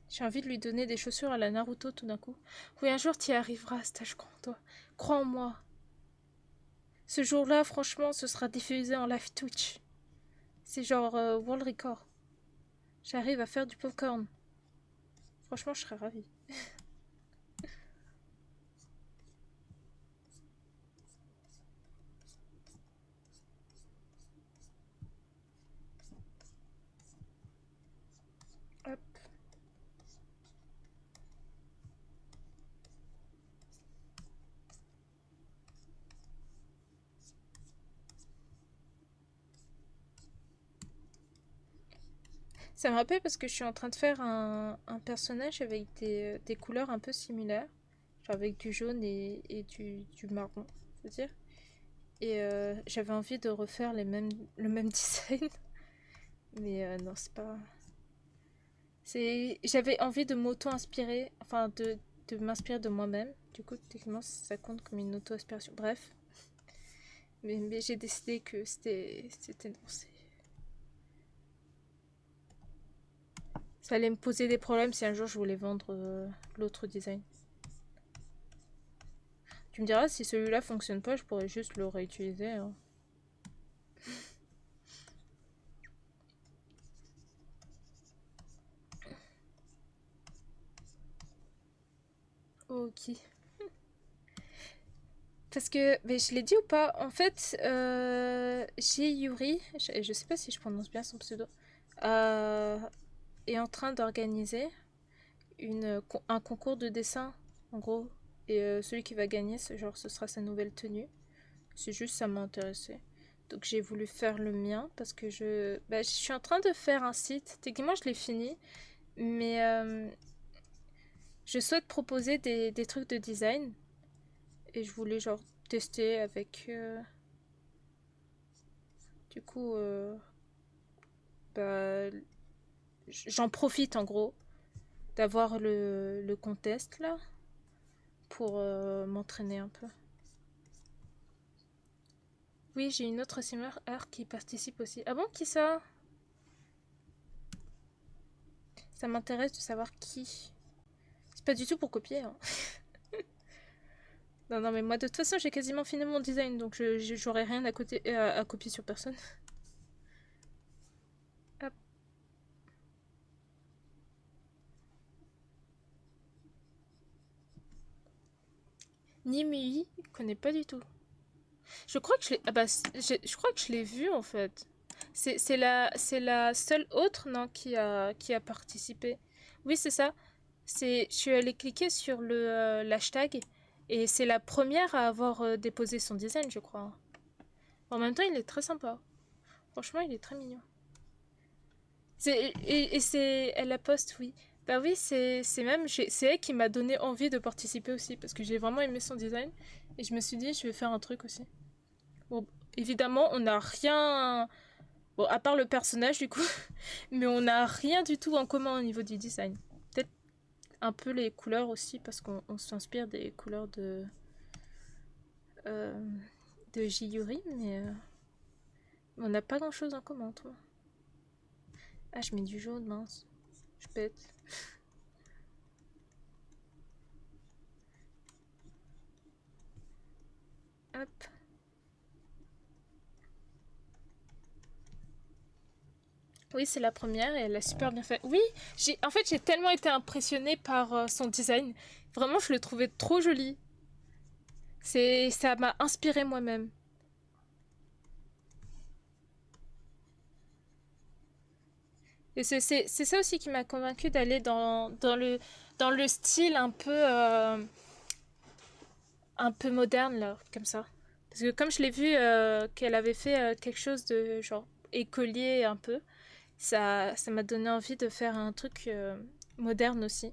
J'ai envie de lui donner des chaussures à la Naruto tout d'un coup. Oui, un jour tu y arriveras, stage, crois en toi. Crois en moi. Ce jour-là, franchement, ce sera diffusé en live Twitch. C'est genre World Record. J'arrive à faire du popcorn. Franchement, je serais ravie. Hop. Ça me rappelle parce que je suis en train de faire un personnage avec des couleurs un peu similaires. Genre avec du jaune et du marron, je veux dire. Et j'avais envie de refaire le même design. Mais non, c'est pas... J'avais envie de m'auto-inspirer, enfin de m'inspirer de moi-même. Du coup, techniquement, ça compte comme une auto-inspiration. Bref. Mais j'ai décidé que c'était non, ça allait me poser des problèmes si un jour je voulais vendre l'autre design. Tu me diras, si celui-là fonctionne pas, je pourrais juste le réutiliser, hein. Ok. Parce que, mais je l'ai dit ou pas, en fait, j'ai Yuri, je sais pas si je prononce bien son pseudo, euh, est en train d'organiser un concours de dessin, en gros. Et celui qui va gagner, ce sera sa nouvelle tenue. C'est juste, ça m'a intéressé. Donc j'ai voulu faire le mien parce que je suis en train de faire un site. Techniquement, je l'ai fini, mais je souhaite proposer des trucs de design et je voulais genre tester avec. Du coup, bah, j'en profite en gros d'avoir le contest là pour m'entraîner un peu. Oui, j'ai une autre simmer qui participe aussi. Ah bon, qui ça? Ça m'intéresse de savoir qui. C'est pas du tout pour copier, hein. Non, non, mais moi de toute façon j'ai quasiment fini mon design donc j'aurais rien à copier sur personne. Hop. Nimui, je connais pas du tout. Je crois que je l'ai. Ah bah, je crois que je l'ai vu en fait. C'est la seule autre, non, qui a participé. Oui, c'est ça. Je suis allée cliquer sur l'hashtag et c'est la première à avoir déposé son design, je crois. En même temps, il est très sympa. Franchement, il est très mignon. Elle la poste, oui. Bah oui, c'est elle qui m'a donné envie de participer aussi parce que j'ai vraiment aimé son design et je me suis dit, je vais faire un truc aussi. Bon, évidemment, on n'a rien. Bon, à part le personnage du coup, mais on n'a rien du tout en commun au niveau du design. Peut-être un peu les couleurs aussi parce qu'on s'inspire des couleurs euh, de Jiyuri, mais on n'a pas grand-chose en commun, toi. Ah, je mets du jaune, mince. Je pète. Hop. Oui, c'est la première et elle a super bien fait. Oui, en fait, j'ai tellement été impressionnée par son design. Vraiment, je le trouvais trop joli. Ça m'a inspiré moi-même. Et c'est ça aussi qui m'a convaincue d'aller dans le style un peu moderne, là, comme ça. Parce que comme je l'ai vu qu'elle avait fait quelque chose de genre écolier un peu, ça m'a donné envie de faire un truc moderne aussi.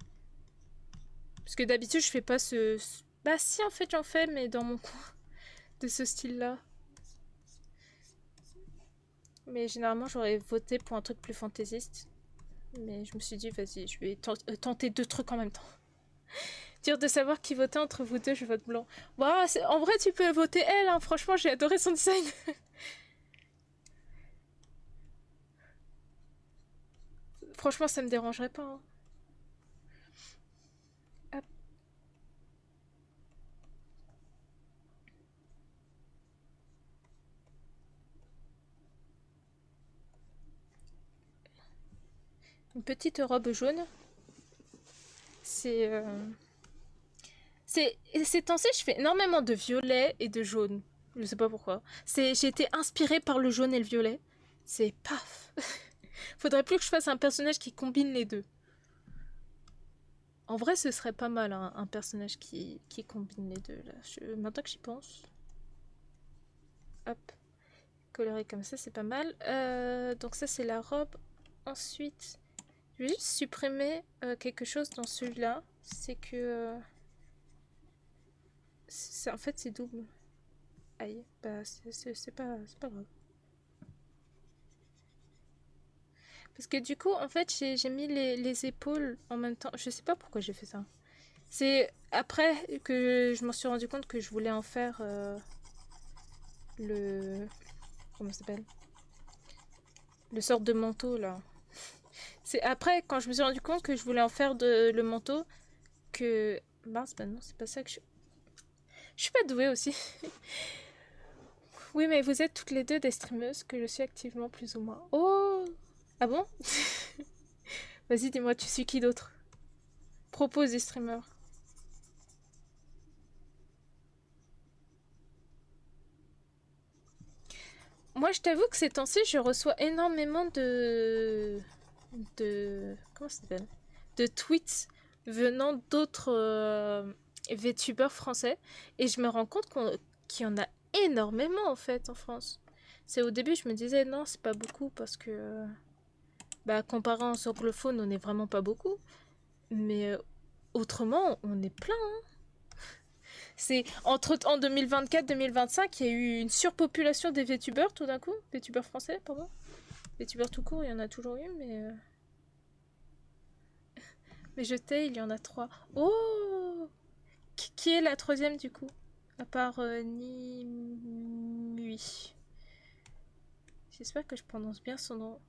Parce que d'habitude, je fais pas Bah si, en fait, j'en fais, mais dans mon coin, de ce style-là. Mais généralement, j'aurais voté pour un truc plus fantaisiste. Mais je me suis dit, vas-y, je vais tenter deux trucs en même temps. Dur de savoir qui voter entre vous deux, je vote blanc. Bah, en vrai, tu peux voter elle, hein. Franchement, j'ai adoré son design. Franchement, ça me dérangerait pas, hein. Hop. Une petite robe jaune. Ces temps-ci, je fais énormément de violet et de jaune. Je sais pas pourquoi. J'ai été inspirée par le jaune et le violet. C'est paf. Faudrait plus que je fasse un personnage qui combine les deux. En vrai, ce serait pas mal, hein, un personnage qui combine les deux. Là. Maintenant que j'y pense. Hop. Coloré comme ça, c'est pas mal. Donc ça, c'est la robe. Ensuite, je vais juste supprimer quelque chose dans celui-là. C'est que... en fait, c'est double. Aïe, bah c'est pas grave. Parce que du coup, en fait, j'ai mis les épaules en même temps. Je sais pas pourquoi j'ai fait ça. C'est après que je m'en suis rendu compte que je voulais en faire le... Comment ça s'appelle? Le sort de manteau, là. C'est après, quand je me suis rendu compte que je voulais en faire le manteau, que... Mince, bah non, c'est pas ça que je... Je suis pas douée aussi. Oui, mais vous êtes toutes les deux des streameuses que je suis activement plus ou moins. Oh! Ah bon? Vas-y, dis-moi, tu suis qui d'autre? Propose des streamers. Moi, je t'avoue que ces temps-ci, je reçois énormément comment ça s'appelle? De tweets venant d'autres VTubers français. Et je me rends compte qu'il y en a énormément, en fait, en France. C'est au début, je me disais, non, c'est pas beaucoup, parce que, bah, comparé aux anglophones, on n'est vraiment pas beaucoup. Mais autrement, on est plein. C'est en 2024-2025, il y a eu une surpopulation des VTubers tout d'un coup. VTubers français, pardon. VTubers tout court, il y en a toujours eu, mais jeté, il y en a trois. Oh! Qui est la troisième du coup? À part Nimui. J'espère que je prononce bien son nom.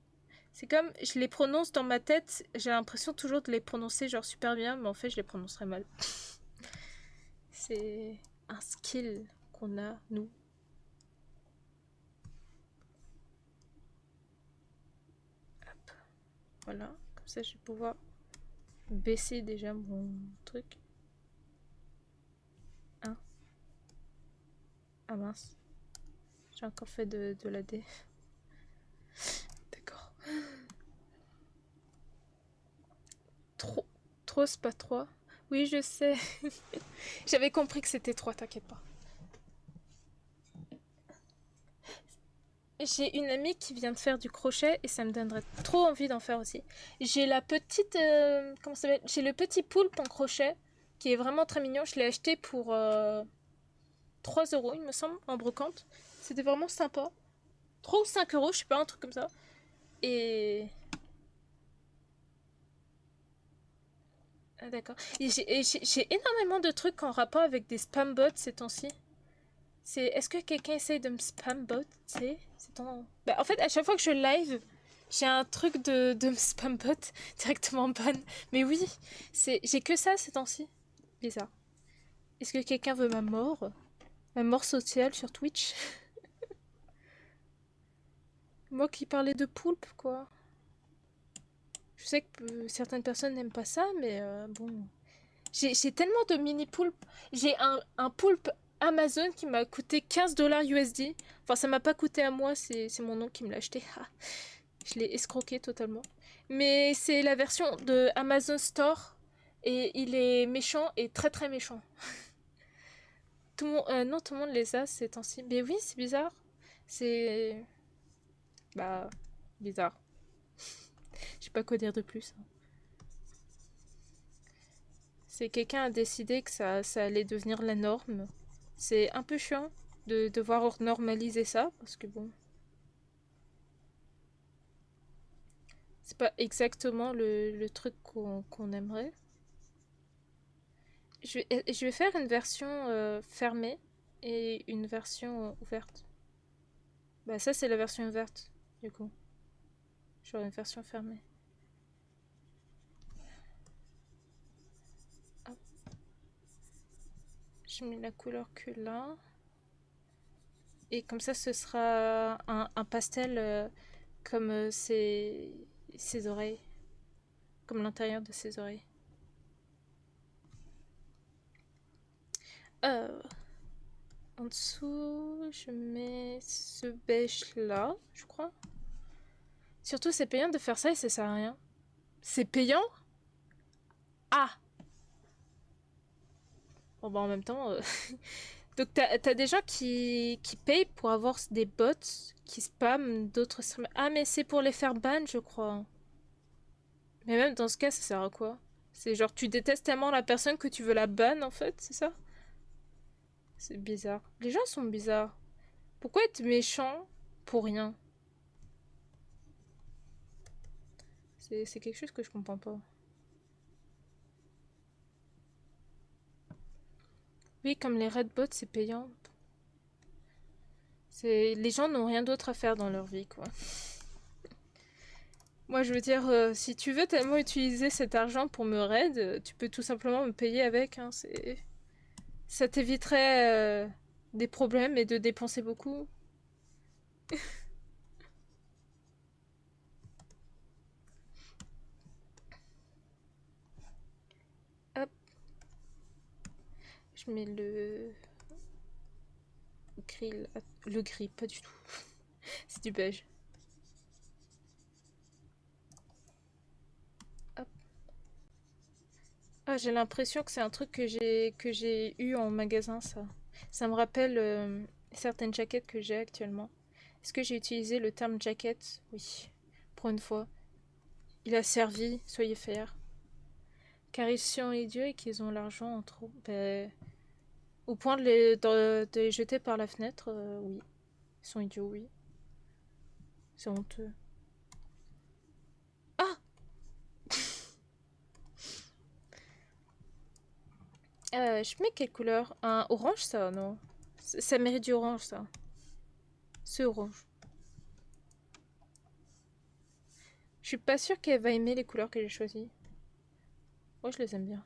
C'est comme, je les prononce dans ma tête, j'ai l'impression toujours de les prononcer genre super bien, mais en fait je les prononcerai mal. C'est un skill qu'on a, nous. Hop. Voilà, comme ça je vais pouvoir baisser déjà mon truc. Hein? Ah mince. J'ai encore fait de la D. D'accord. Trop. Trop, c'est pas 3. Oui, je sais. J'avais compris que c'était 3, t'inquiète pas. J'ai une amie qui vient de faire du crochet et ça me donnerait trop envie d'en faire aussi. J'ai la petite... comment ça s'appelle? J'ai le petit poulpe en crochet qui est vraiment très mignon. Je l'ai acheté pour 3 euros, il me semble, en brocante. C'était vraiment sympa. 3 ou 5 euros, je sais pas, un truc comme ça. Et... Ah, d'accord. Et j'ai énormément de trucs en rapport avec des spam bots ces temps-ci. Est-ce que quelqu'un essaye de me spam bot, tu sais? Bah, en fait, à chaque fois que je live, j'ai un truc de me spam bot directement ban. Mais oui, j'ai que ça ces temps-ci. Bizarre. Est-ce que quelqu'un veut ma mort? Ma mort sociale sur Twitch? Moi qui parlais de poulpe, quoi. Je sais que certaines personnes n'aiment pas ça, mais bon. J'ai tellement de mini poulpes. J'ai un poulpe Amazon qui m'a coûté 15 dollars USD. Enfin, ça m'a pas coûté à moi, c'est mon oncle qui me l'a acheté. Ah, je l'ai escroqué totalement. Mais c'est la version de Amazon Store. Et il est méchant et très très méchant. Tout le monde, non, tout le monde les a ces temps-ci. Mais oui, c'est bizarre. C'est. Bah. Bizarre. Je sais pas quoi dire de plus. C'est quelqu'un a décidé que ça allait devenir la norme. C'est un peu chiant de devoir normaliser ça, parce que bon, c'est pas exactement le truc qu'on aimerait. Je vais faire une version fermée et une version ouverte. Bah ça c'est la version ouverte, du coup. J'aurai une version fermée. Hop. Je mets la couleur que là. Et comme ça ce sera un pastel comme ses oreilles. Comme l'intérieur de ses oreilles. Euh, En dessous, je mets ce beige là, je crois. Surtout, c'est payant de faire ça et ça sert à rien. C'est payant? Ah! Bon, bah en même temps. Donc, t'as des gens qui payent pour avoir des bots qui spamment d'autres streamers. Ah, mais c'est pour les faire ban, je crois. Mais même dans ce cas, ça sert à quoi? C'est genre, tu détestes tellement la personne que tu veux la ban, en fait, c'est ça? C'est bizarre. Les gens sont bizarres. Pourquoi être méchant pour rien? C'est quelque chose que je comprends pas. Oui, comme les Redbots, c'est payant. Les gens n'ont rien d'autre à faire dans leur vie, quoi. Moi, je veux dire, si tu veux tellement utiliser cet argent pour me raid, tu peux tout simplement me payer avec, hein, ça t'éviterait des problèmes et de dépenser beaucoup. Hop, je mets le gris, le gris, pas du tout. C'est du beige. Hop. Ah, j'ai l'impression que c'est un truc que j'ai eu en magasin, ça. Ça me rappelle certaines jaquettes que j'ai actuellement. Est-ce que j'ai utilisé le terme jaquette? Oui, pour une fois. Il a servi, soyez fiers. Car ils sont idiots et qu'ils ont l'argent en trop. Ben, au point de les jeter par la fenêtre, oui. Ils sont idiots, oui. C'est honteux. Ah! Je mets quelle couleur? Un orange, ça, non? Ça mérite du orange, ça. C'est orange. Je suis pas sûre qu'elle va aimer les couleurs que j'ai choisies. Moi, je les aime bien.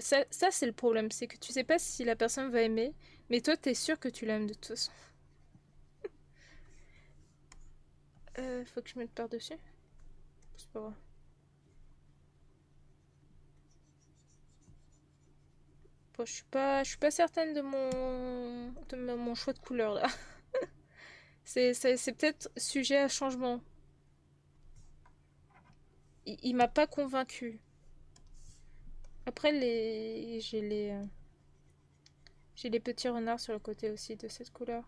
Ça c'est le problème, c'est que tu sais pas si la personne va aimer, mais toi, t'es sûr que tu l'aimes de toute façon. Faut que je mette par-dessus. C'est pas grave. Bon, je suis pas certaine de mon choix de couleur là. C'est peut-être sujet à changement. Il m'a pas convaincu. Après, j'ai les petits renards sur le côté aussi de cette couleur.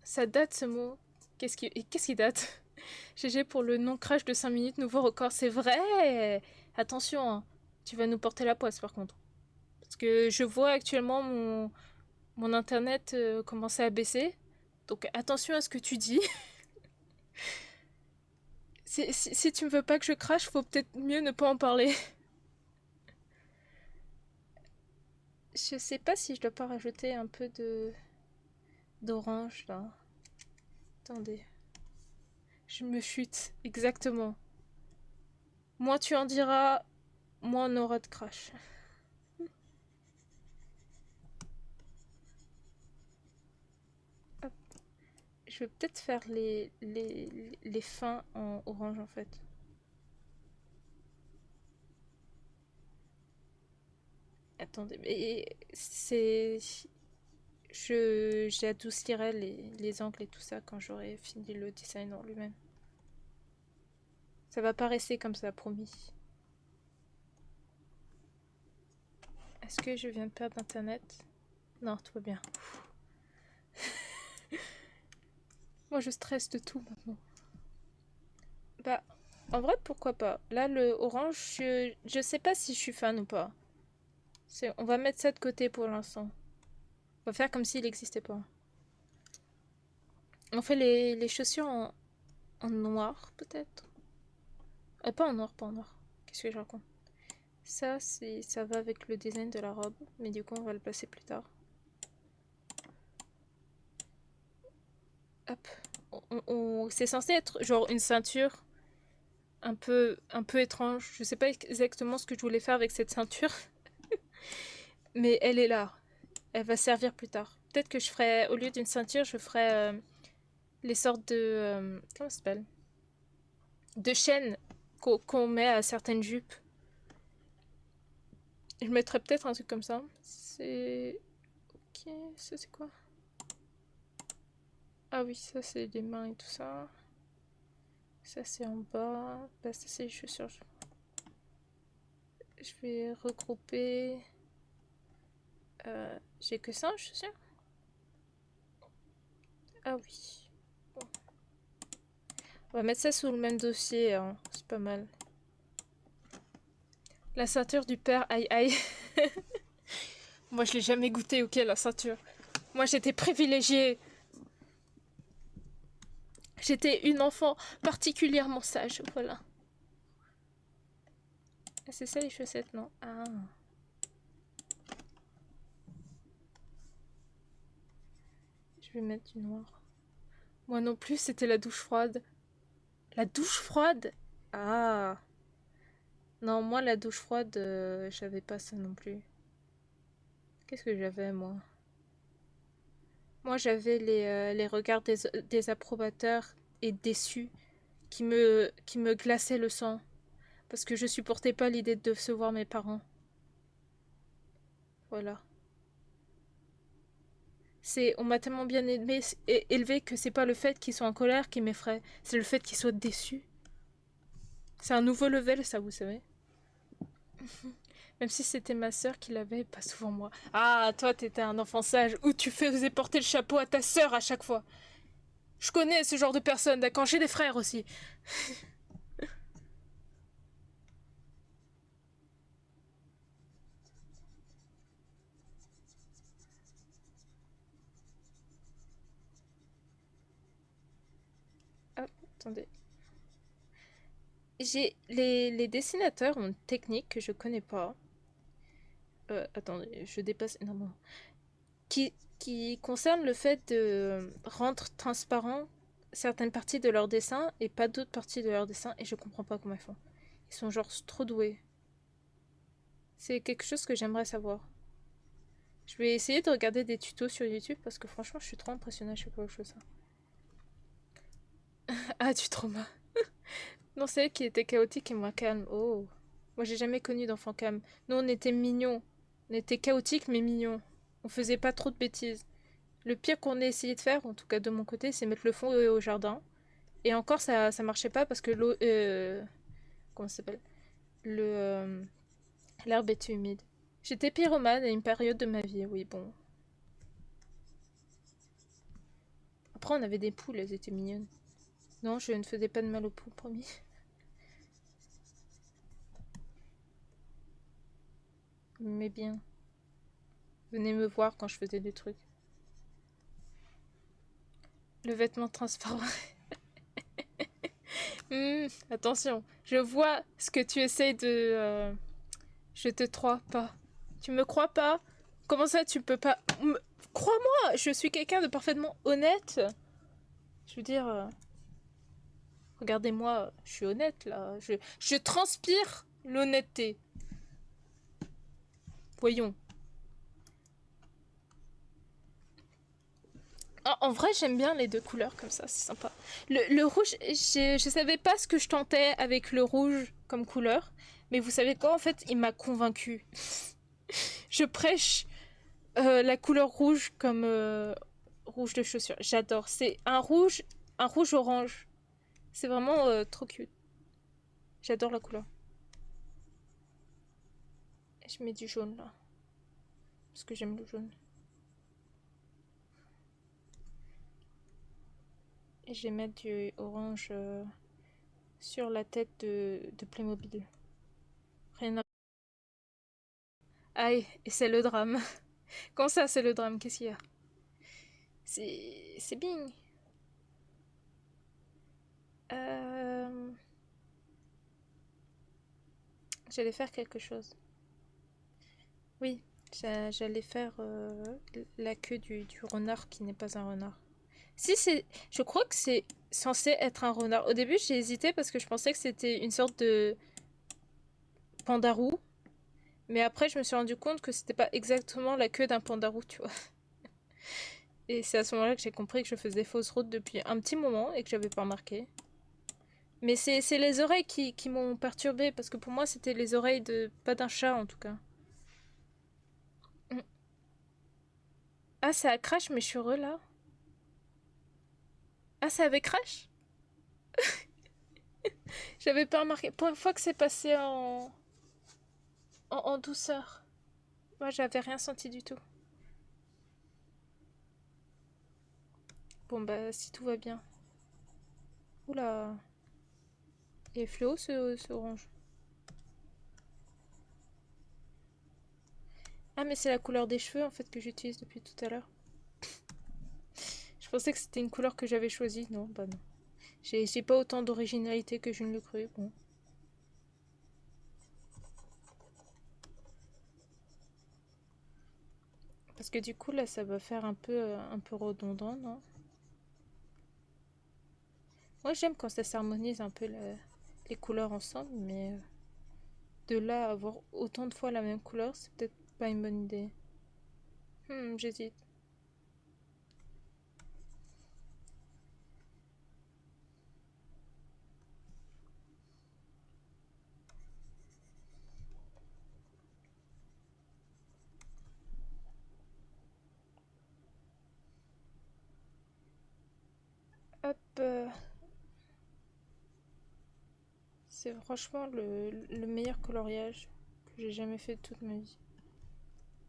Ça date ce mot. Qu'est-ce qui date? GG pour le non-crash de 5 minutes, nouveau record. C'est vrai! Attention, hein. Tu vas nous porter la poisse par contre. Parce que je vois actuellement mon internet commencer à baisser. Donc attention à ce que tu dis. Si tu ne veux pas que je crache, faut peut-être mieux ne pas en parler. Je sais pas si je dois pas rajouter un peu d'orange là. Attendez. Je me chute, exactement. Moins tu en diras, moins on aura de crash. Hop. Je vais peut-être faire les fins en orange en fait. Attendez, mais j'adoucirai les angles et tout ça quand j'aurai fini le design en lui-même. Ça va pas rester comme ça, promis. Est-ce que je viens de perdre internet? Non, tout va bien. Moi, je stresse de tout maintenant. Bah, en vrai, pourquoi pas? Là, le orange, je sais pas si je suis fan ou pas. On va mettre ça de côté pour l'instant. On va faire comme s'il n'existait pas. On fait les chaussures en noir, peut-être? Pas en noir, pas en noir. Qu'est-ce que je raconte? Ça va avec le design de la robe, mais du coup, on va le placer plus tard. Hop. C'est censé être genre une ceinture un peu étrange. Je sais pas exactement ce que je voulais faire avec cette ceinture, mais elle est là. Elle va servir plus tard. Peut-être que je ferai, au lieu d'une ceinture, je ferai les sortes de... comment ça s'appelle? De chaînes qu'on met à certaines jupes. Je mettrais peut-être un truc comme ça. C'est... Ok, ça c'est quoi? Ah oui, ça c'est les mains et tout ça. Ça c'est en bas. Bah ça c'est les chaussures. Je vais regrouper... j'ai que ça en chaussures? Ah oui. Bon. On va mettre ça sous le même dossier, hein. C'est pas mal. La ceinture du père, aïe aïe. Moi je l'ai jamais goûté, ok, la ceinture. Moi j'étais privilégiée. J'étais une enfant particulièrement sage, voilà. Ah, c'est ça les chaussettes, non? Ah. Je vais mettre du noir. Moi non plus, c'était la douche froide. La douche froide? Ah. Non, moi la douche froide, j'avais pas ça non plus. Qu'est-ce que j'avais, moi? Moi j'avais les regards des approbateurs et déçus qui me glaçaient le sang. Parce que je supportais pas l'idée de décevoir mes parents. Voilà. On m'a tellement bien élevé que c'est pas le fait qu'ils soient en colère qui m'effraie, c'est le fait qu'ils soient déçus. C'est un nouveau level, ça, vous savez. Même si c'était ma sœur qui l'avait, pas souvent moi. Ah, toi, t'étais un enfant sage, où tu faisais porter le chapeau à ta sœur à chaque fois. Je connais ce genre de personnes, d'accord, j'ai des frères aussi. Ah, attendez. Les dessinateurs ont une technique que je connais pas. Attendez, je dépasse énormément. Qui concerne le fait de rendre transparent certaines parties de leur dessin et pas d'autres parties de leur dessin, et je comprends pas comment ils font. Ils sont genre trop doués. C'est quelque chose que j'aimerais savoir. Je vais essayer de regarder des tutos sur YouTube parce que franchement je suis trop impressionnée à chaque fois que je fais ça. Ah, du trauma. Non, c'est elle qui était chaotique et moi calme. Oh. Moi j'ai jamais connu d'enfant calme. Nous on était mignons. On était chaotiques mais mignons. On faisait pas trop de bêtises. Le pire qu'on ait essayé de faire, en tout cas de mon côté, c'est mettre le fond au jardin. Et encore, ça marchait pas parce que l'eau. Comment ça s'appelle? Le. L'herbe était humide. J'étais pyromane à une période de ma vie, oui, bon. Après, on avait des poules, elles étaient mignonnes. Non, je ne faisais pas de mal aux poules, promis. Mais bien. Venez me voir quand je faisais des trucs. Le vêtement transparent. Attention, je vois ce que tu essayes de. Je te crois pas. Tu me crois pas? Comment ça, tu peux pas. Crois-moi, je suis quelqu'un de parfaitement honnête. Je veux dire. Regardez-moi, je suis honnête là. Je transpire l'honnêteté. Voyons. En vrai, j'aime bien les deux couleurs comme ça, c'est sympa. Le rouge, je savais pas ce que je tentais avec le rouge comme couleur. Mais vous savez quoi, en fait, il m'a convaincu. Je prêche la couleur rouge comme rouge de chaussure. J'adore. C'est un rouge orange. C'est vraiment trop cute. J'adore la couleur. Je mets du jaune là. Parce que j'aime le jaune. Et je vais mettre du orange sur la tête de Playmobil. Rien à... Aïe, et c'est le drame. Comment ça, c'est le drame? Qu'est-ce qu'il y a? C'est Bing. Euh... J'allais faire quelque chose. Oui, j'allais faire la queue du renard qui n'est pas un renard. Si c'est, je crois que c'est censé être un renard. Au début, j'ai hésité parce que je pensais que c'était une sorte de pandarou, mais après, je me suis rendu compte que c'était pas exactement la queue d'un pandarou, tu vois. Et c'est à ce moment-là que j'ai compris que je faisais fausse route depuis un petit moment et que j'avais pas remarqué. Mais c'est les oreilles qui m'ont perturbée, parce que pour moi c'était les oreilles de... pas d'un chat en tout cas. Mm. Ah, ça a crash, mais je suis heureux là. Ah, ça avait crash? J'avais pas remarqué. Pour une fois que c'est passé en douceur. Moi, j'avais rien senti du tout. Bon, bah, si tout va bien. Oula. Et fluo ce orange. Ah, mais c'est la couleur des cheveux en fait que j'utilise depuis tout à l'heure. Je pensais que c'était une couleur que j'avais choisie. Non, bah non. J'ai pas autant d'originalité que je ne le crus. Bon. Parce que du coup, là, ça va faire un peu redondant, non? Moi, j'aime quand ça s'harmonise un peu les couleurs ensemble, mais de là à avoir autant de fois la même couleur, c'est peut-être pas une bonne idée. J'hésite. Hop. C'est franchement le meilleur coloriage que j'ai jamais fait de toute ma vie.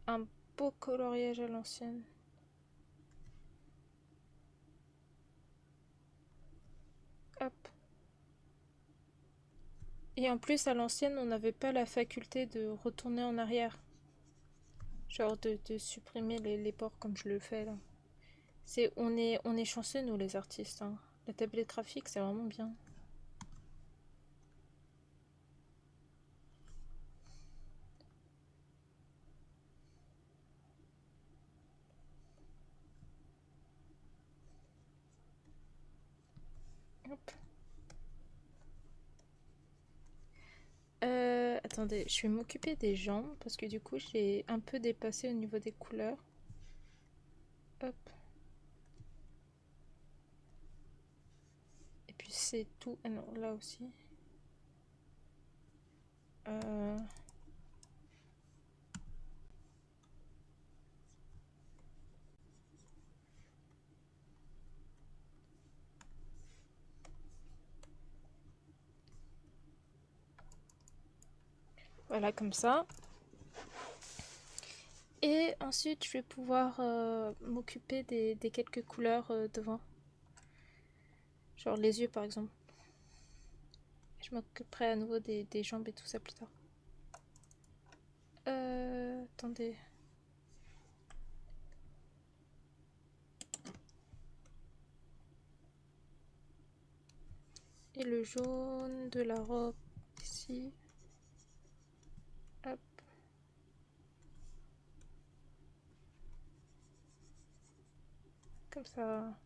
Un beau coloriage à l'ancienne. Hop. Et en plus, à l'ancienne, on n'avait pas la faculté de retourner en arrière. Genre de supprimer les ports comme je le fais là. On est chanceux, nous, les artistes, hein. La tablette graphique, c'est vraiment bien. Hop. Attendez, je vais m'occuper des jambes parce que du coup, j'ai un peu dépassé au niveau des couleurs. Hop. Et puis c'est tout. Ah non, là aussi. Euh... Voilà, comme ça. Et ensuite, je vais pouvoir m'occuper des quelques couleurs devant. Genre les yeux, par exemple. Je m'occuperai à nouveau des jambes et tout ça plus tard. Attendez. Et le jaune de la robe ici. Hop. Comme ça.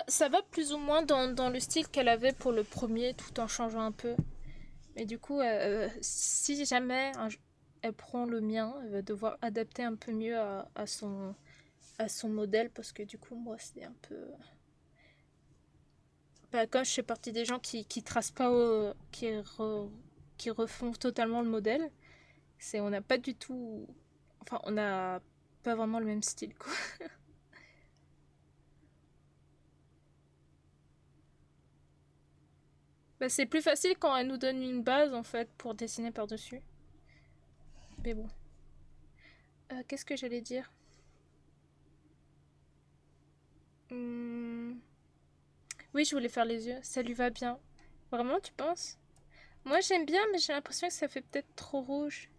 Ça va plus ou moins dans le style qu'elle avait pour le premier, tout en changeant un peu. Mais du coup, si jamais elle prend le mien, elle va devoir adapter un peu mieux à son modèle, parce que du coup, moi, c'est un peu... Bah, quand je fais partie des gens qui tracent pas, qui refont totalement le modèle, on n'a pas du tout... Enfin, on n'a pas vraiment le même style, quoi. Bah, c'est plus facile quand elle nous donne une base, en fait, pour dessiner par-dessus. Mais bon. Qu'est-ce que j'allais dire? Hum, Oui, je voulais faire les yeux. Ça lui va bien. Vraiment, tu penses? Moi, j'aime bien, mais j'ai l'impression que ça fait peut-être trop rouge.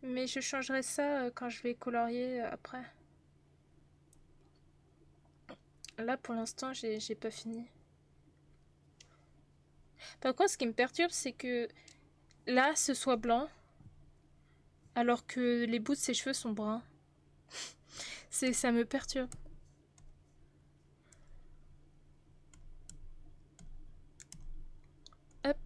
Mais je changerai ça quand je vais colorier après. Là, pour l'instant, j'ai pas fini. Par contre, ce qui me perturbe, c'est que là, ce soit blanc, alors que les bouts de ses cheveux sont bruns. Ça me perturbe. Hop.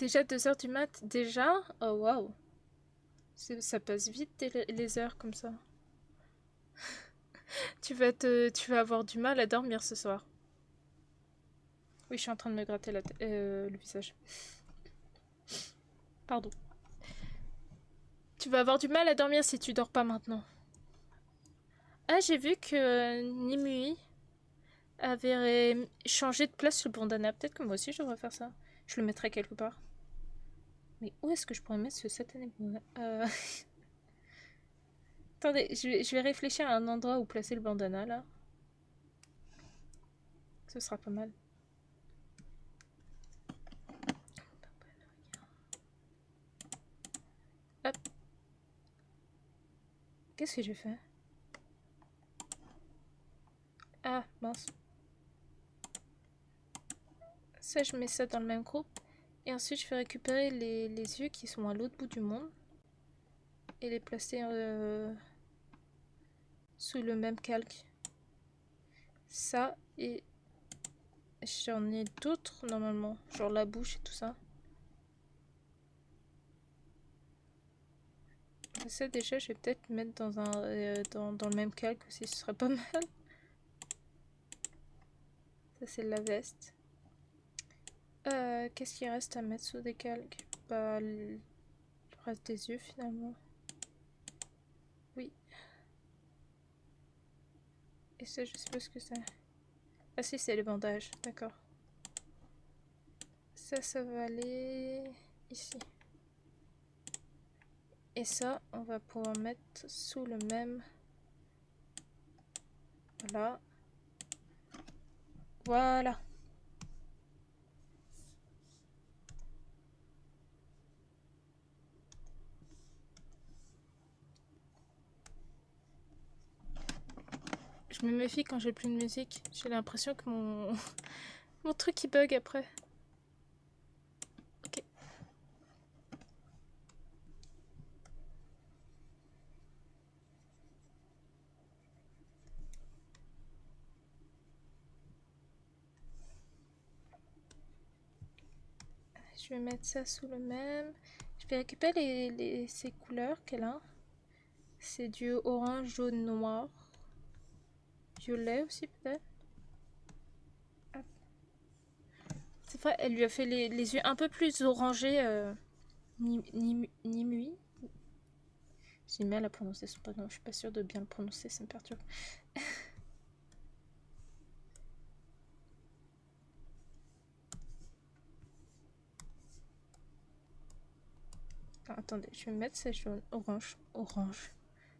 Déjà 2 heures du mat? Déjà? Oh waouh. Ça passe vite les heures comme ça. Tu vas avoir du mal à dormir ce soir. Oui, je suis en train de me gratter le visage. Pardon. Tu vas avoir du mal à dormir si tu dors pas maintenant. Ah, j'ai vu que Nimue avait changé de place sur le bandana. Peut-être que moi aussi je devrais faire ça. Je le mettrai quelque part. Mais où est-ce que je pourrais mettre ce satané bandana Attendez, je vais réfléchir à un endroit où placer le bandana là. Ce sera pas mal. Hop. Qu'est-ce que j'ai fait? Ah, mince. Ça, je mets ça dans le même groupe. Et ensuite, je vais récupérer les yeux qui sont à l'autre bout du monde. Et les placer sous le même calque. Ça, et j'en ai d'autres normalement. Genre la bouche et tout ça. Ça, déjà, je vais peut-être mettre dans le même calque aussi. Ce serait pas mal. Ça, c'est la veste. Qu'est-ce qu'il reste à mettre sous des calques? Bah, le reste des yeux finalement. Oui. Et ça, je sais pas ce que c'est. Ah si, c'est les bandages, d'accord. Ça va aller ici. Et ça, on va pouvoir mettre sous le même. Voilà. Voilà. Je me méfie quand j'ai plus de musique. J'ai l'impression que mon truc il bug après. Ok. Je vais mettre ça sous le même. Je vais récupérer ces couleurs qu'elle a. C'est du orange, jaune, noir. Violet aussi peut-être. C'est vrai, elle lui a fait les yeux un peu plus orangés. Nimue. J'ai mal à prononcer son prénom, je suis pas sûre de bien le prononcer, ça me perturbe. Attendez, je vais mettre ça jaune, orange, orange.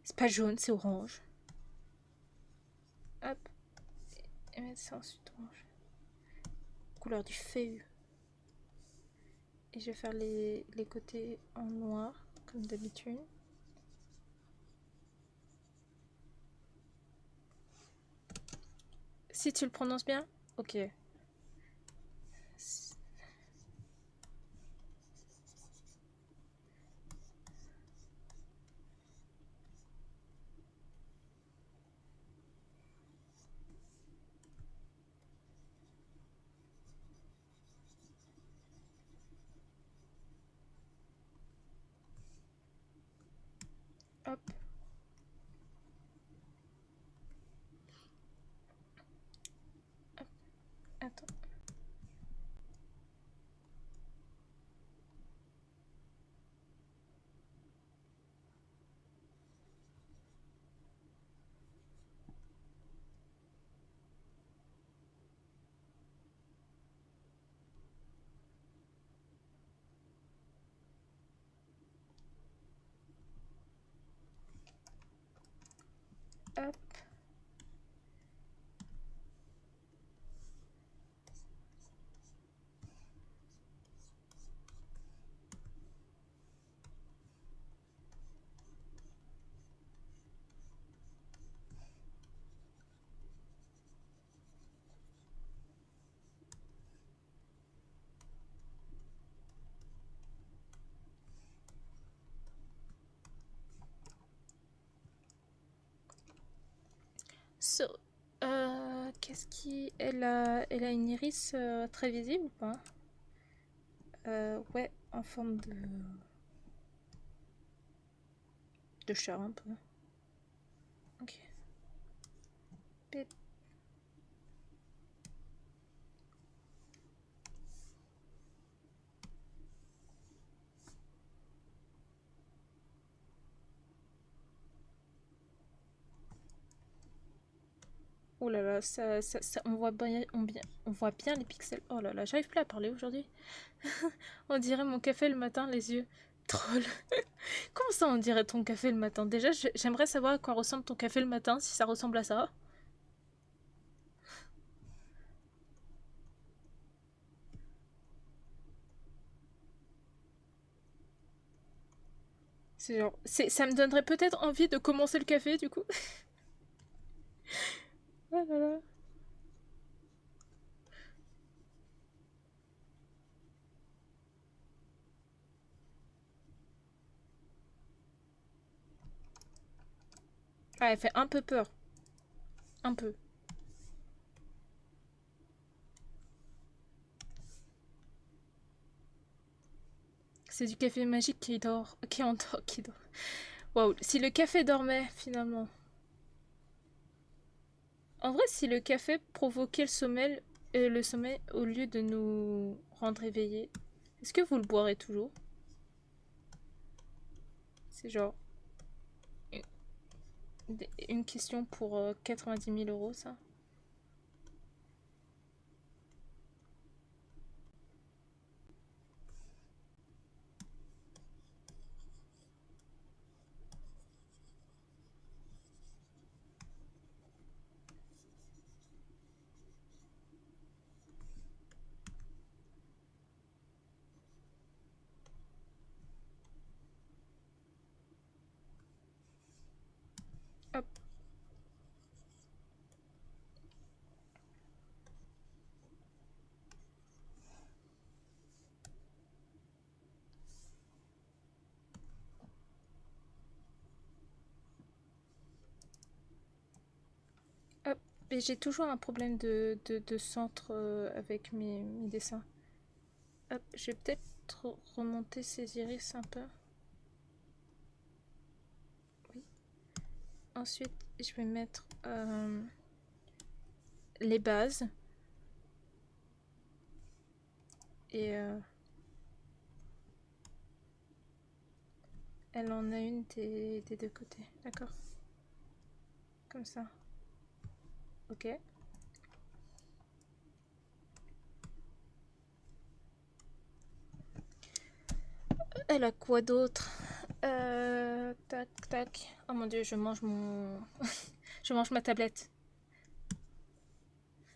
C'est pas jaune, c'est orange. Hop. Et mettre ça ensuite orange. Couleur du feuille. Et je vais faire les côtés en noir, comme d'habitude. Si tu le prononces bien? Ok. Hop. Hop. Attends. Hop. So, qu'est-ce qui... elle a une iris très visible ou pas? Ouais, en forme de chat un peu. Ok. Pip. Oh là là, on voit bien, on voit bien les pixels. Oh là là, j'arrive plus à parler aujourd'hui. On dirait mon café le matin, les yeux. Troll. Comment ça, on dirait ton café le matin? Déjà, j'aimerais savoir à quoi ressemble ton café le matin, si ça ressemble à ça. C'est genre, ça me donnerait peut-être envie de commencer le café, du coup. Oh là là. Ah, elle fait un peu peur. Un peu. C'est du café magique qui dort. Qui endort, qui dort. Waouh, si le café dormait, finalement. En vrai, si le café provoquait le sommeil au lieu de nous rendre éveillés, est-ce que vous le boirez toujours? C'est genre une question pour 90 000 euros, ça. Hop, hop. Et j'ai toujours un problème de centre avec mes dessins. Hop, je vais peut-être remonter ces iris un peu. Oui. Ensuite, je vais mettre les bases. Et elle en a une des deux côtés. D'accord. Comme ça. Ok. Elle a quoi d'autre? Tac, tac. Oh mon dieu, je mange mon... je mange ma tablette.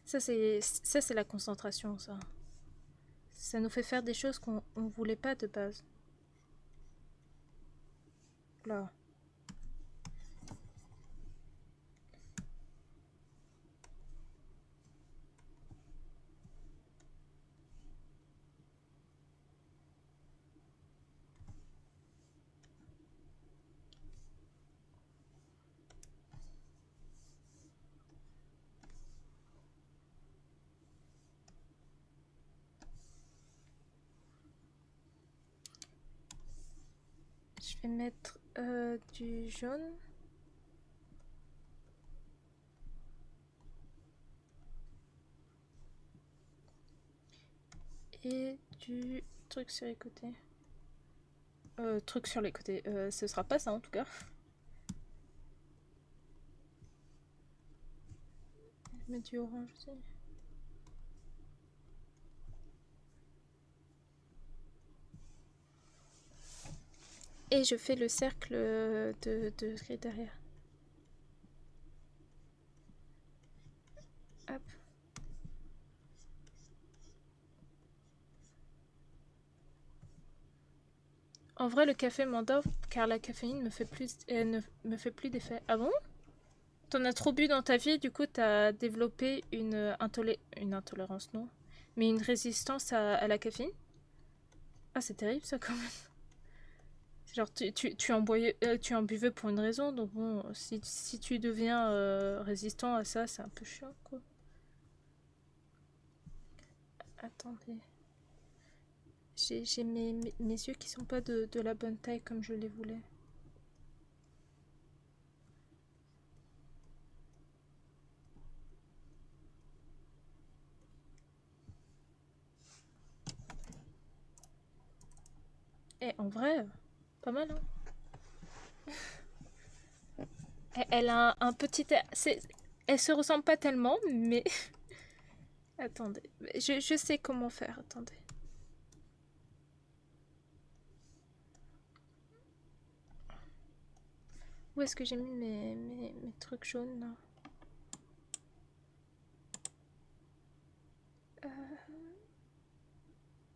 Ça c'est la concentration, ça. Ça nous fait faire des choses qu'on voulait pas de base. Là. Je vais mettre du jaune. Et du truc sur les côtés. Truc sur les côtés. Ce sera pas ça en tout cas. Je mets du orange aussi. Et je fais le cercle de gris derrière. Hop. En vrai, le café m'endort car la caféine ne me fait plus d'effet. Ah bon? T'en as trop bu dans ta vie, du coup t'as développé une intolérance, non, mais une résistance à la caféine? Ah, c'est terrible ça quand même. Genre tu en buvais pour une raison, donc bon, si tu deviens résistant à ça, c'est un peu chiant quoi. Attendez. J'ai mes yeux qui sont pas de la bonne taille comme je les voulais. Et en vrai, pas mal, hein. Elle a un petit... Elle se ressemble pas tellement, mais... Attendez, je sais comment faire, attendez. Où est-ce que j'ai mis mes trucs jaunes, là?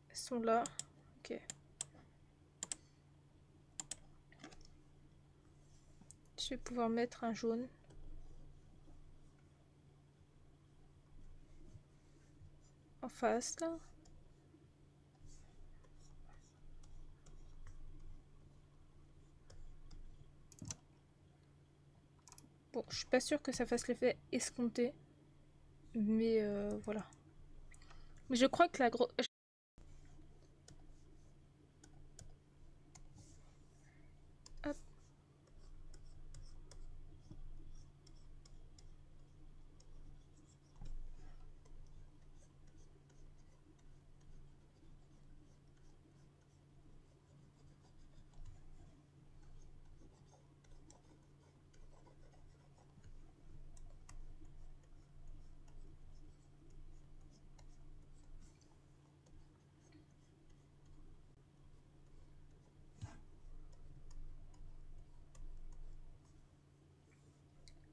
Elles sont là. Ok. Je vais pouvoir mettre un jaune. En face, là. Bon, je suis pas sûre que ça fasse l'effet escompté. Mais voilà. Mais je crois que la grosse... Hop.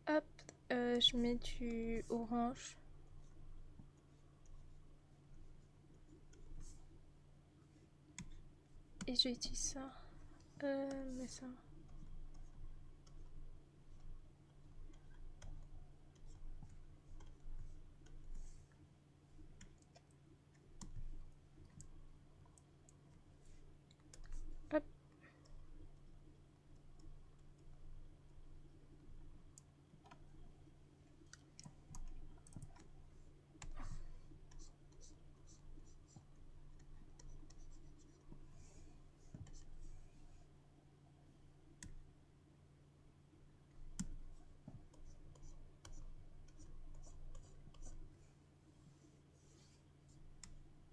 Hop. Je mets du orange. Et j'utilise ça. Mais ça... Hop.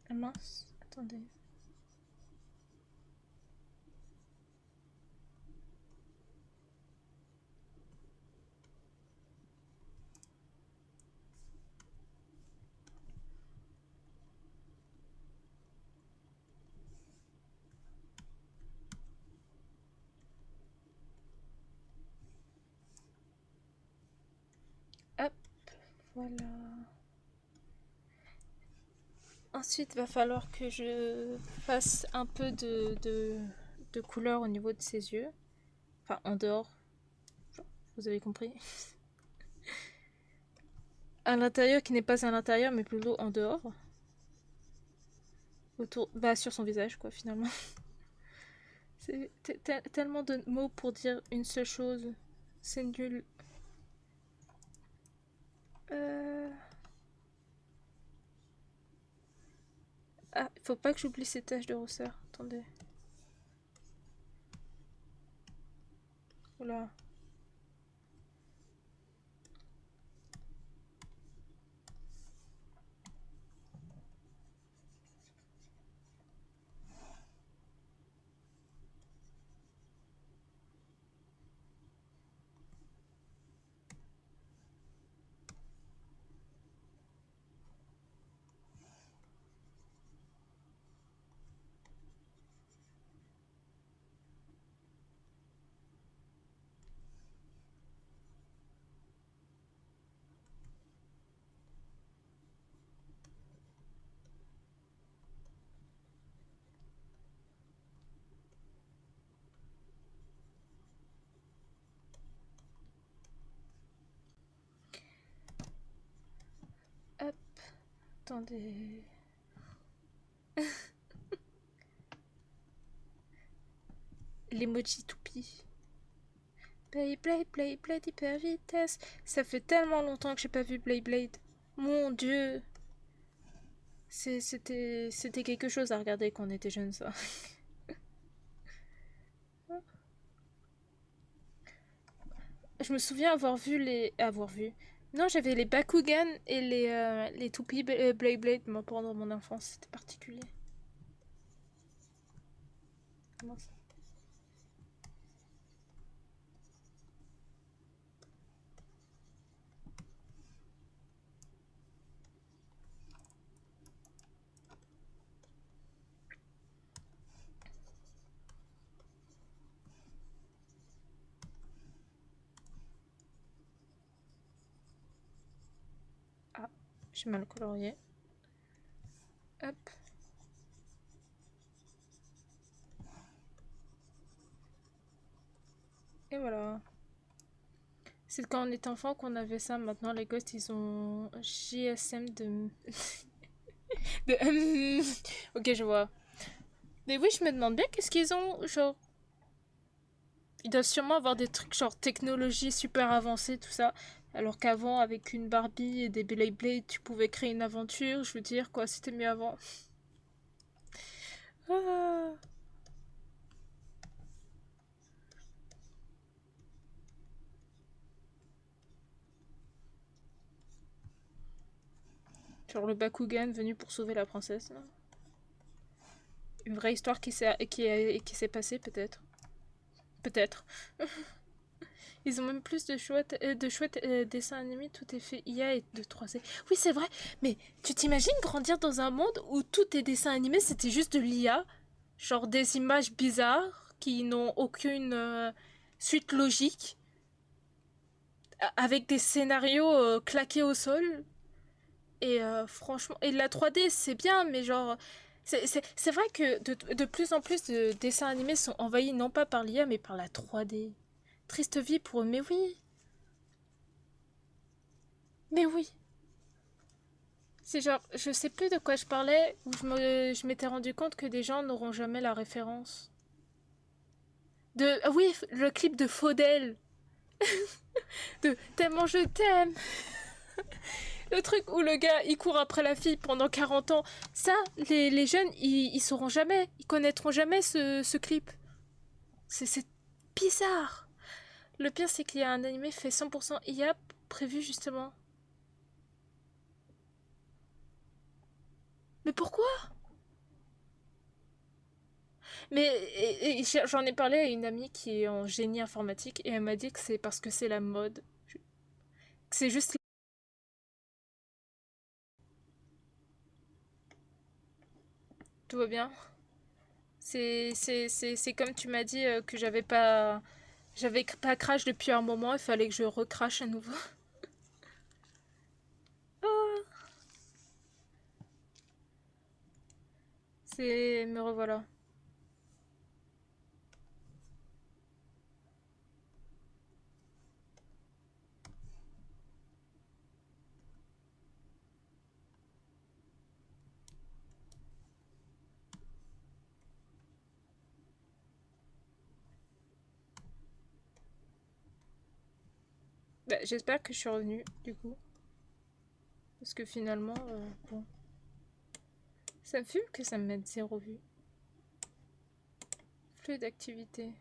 Ah mince. Attendez. Hop. Voilà. Ensuite, il va falloir que je fasse un peu de couleur au niveau de ses yeux. Enfin, en dehors. Vous avez compris. À l'intérieur, qui n'est pas à l'intérieur, mais plutôt en dehors. Autour, bah, sur son visage, quoi, finalement. C'est tellement de mots pour dire une seule chose. C'est nul. Euh... Ah, faut pas que j'oublie ces taches de rousseur. Attendez. Oula. Hop. Attendez. L'emoji toupie. Blade, hyper vitesse. Ça fait tellement longtemps que j'ai pas vu Blade. Mon dieu. C'était quelque chose à regarder quand on était jeune, ça. Je me souviens avoir vu les... Avoir vu... Non, j'avais les Bakugan et les toupies Blade Blade, moi, pendant mon enfance. C'était particulier. Comment ça? Ah, j'ai mal colorié. Hop, et voilà. C'est quand on était enfant qu'on avait ça. Maintenant, les gosses, ils ont JSM de... de... Ok, je vois. Mais oui, je me demande bien qu'est-ce qu'ils ont, genre... Ils doivent sûrement avoir des trucs genre technologie super avancée, tout ça. Alors qu'avant, avec une Barbie et des Beyblade, tu pouvais créer une aventure. Je veux dire, quoi, c'était mieux avant. Ah. Genre le Bakugan venu pour sauver la princesse, là. Une vraie histoire qui s'est passée, peut-être. Peut-être. Ils ont même plus de chouettes dessins animés, tout est fait IA et de 3D. Oui, c'est vrai, mais tu t'imagines grandir dans un monde où tous tes dessins animés c'était juste de l'IA, genre des images bizarres qui n'ont aucune suite logique, avec des scénarios claqués au sol. Et franchement, et la 3D c'est bien, mais genre, c'est vrai que de plus en plus de dessins animés sont envahis non pas par l'IA mais par la 3D. Triste vie pour eux, mais oui, mais oui. C'est genre, je sais plus de quoi je parlais, où je m'étais rendu compte que des gens n'auront jamais la référence. Ah oui, le clip de Faudel, de Tellement je t'aime. Le truc où le gars, il court après la fille pendant 40 ans. Ça, les jeunes, ils sauront jamais, ils connaîtront jamais ce clip. C'est bizarre. Le pire, c'est qu'il y a un animé fait 100% IA prévu justement. Mais pourquoi? Mais j'en ai parlé à une amie qui est en génie informatique et elle m'a dit que c'est parce que c'est la mode. Que c'est juste... Tout va bien. C'est comme tu m'as dit que j'avais pas crash depuis un moment, il fallait que je recrache à nouveau. Ah, me revoilà. Bah, j'espère que je suis revenue du coup. Parce que finalement, bon. Ça me fume que ça me mette 0 vue. Flux d'activité.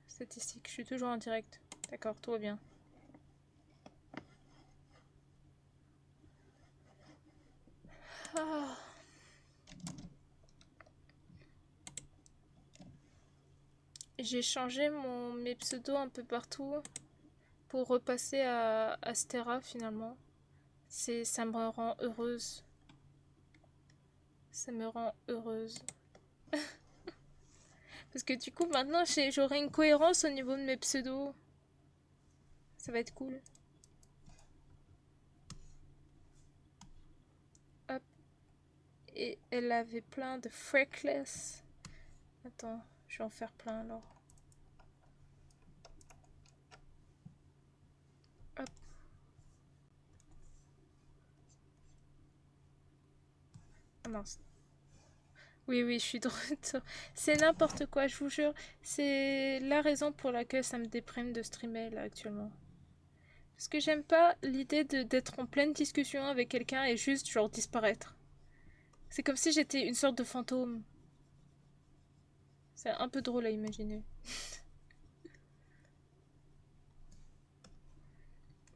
Statistique. Je suis toujours en direct. D'accord, tout va bien. Ah. J'ai changé mes pseudos un peu partout pour repasser à Astera finalement. Ça me rend heureuse. Ça me rend heureuse. Parce que du coup maintenant j'aurai une cohérence au niveau de mes pseudos. Ça va être cool. Hop. Et elle avait plein de freckles. Attends, je vais en faire plein alors. Hop. Ah mince. Oui, oui, je suis de retour. C'est n'importe quoi, je vous jure. C'est la raison pour laquelle ça me déprime de streamer là actuellement. Parce que j'aime pas l'idée d'être en pleine discussion avec quelqu'un et juste genre disparaître. C'est comme si j'étais une sorte de fantôme. C'est un peu drôle à imaginer.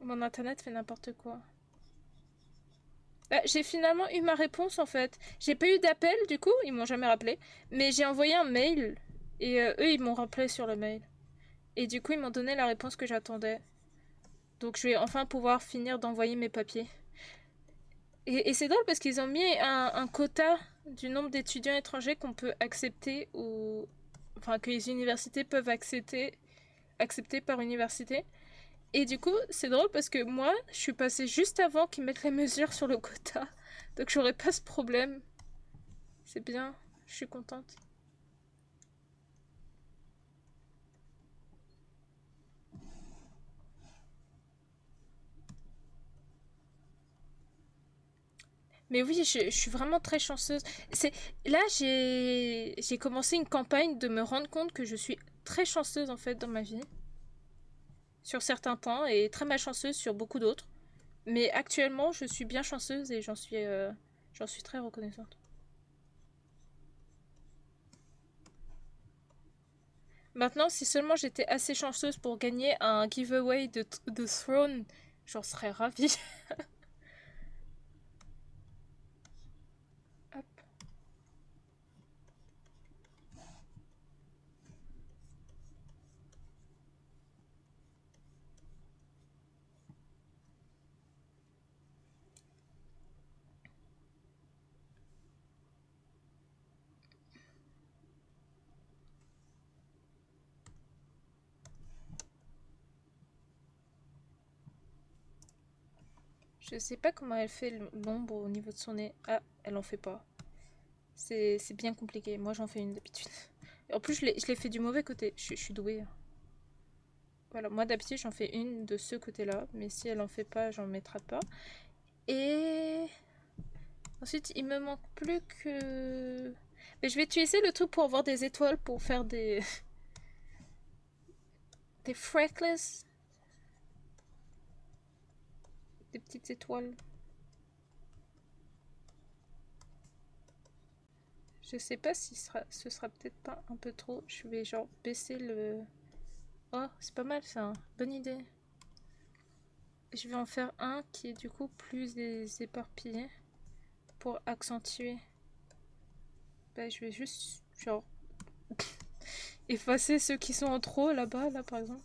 Mon internet fait n'importe quoi. J'ai finalement eu ma réponse en fait. J'ai pas eu d'appel du coup, ils m'ont jamais rappelé. Mais j'ai envoyé un mail et eux ils m'ont rappelé sur le mail. Et du coup ils m'ont donné la réponse que j'attendais. Donc je vais enfin pouvoir finir d'envoyer mes papiers. Et c'est drôle parce qu'ils ont mis un quota du nombre d'étudiants étrangers qu'on peut accepter ou enfin que les universités peuvent accepter par université. Et du coup, c'est drôle parce que moi, je suis passée juste avant qu'ils mettent les mesures sur le quota. Donc j'aurais pas ce problème. C'est bien, je suis contente. Mais oui, je suis vraiment très chanceuse. C'est là j'ai commencé une campagne de me rendre compte que je suis très chanceuse en fait dans ma vie sur certains points et très malchanceuse sur beaucoup d'autres. Mais actuellement, je suis bien chanceuse et j'en suis très reconnaissante. Maintenant, si seulement j'étais assez chanceuse pour gagner un giveaway de Throne, j'en serais ravie. Hop. Je sais pas comment elle fait l'ombre au niveau de son nez. Ah, elle en fait pas. C'est bien compliqué. Moi, j'en fais une d'habitude. En plus, je l'ai fait du mauvais côté. Je suis douée. Voilà, moi d'habitude, j'en fais une de ce côté-là. Mais si elle en fait pas, j'en mettrai pas. Et ensuite, il me manque plus que. Mais je vais utiliser le truc pour avoir des étoiles pour faire des freckles, des petites étoiles. Je sais pas si ce sera peut-être pas un peu trop. Je vais genre baisser le. Oh, c'est pas mal ça. Bonne idée. Je vais en faire un qui est du coup plus éparpillé pour accentuer. Bah, je vais juste genre effacer ceux qui sont en trop là-bas, là par exemple.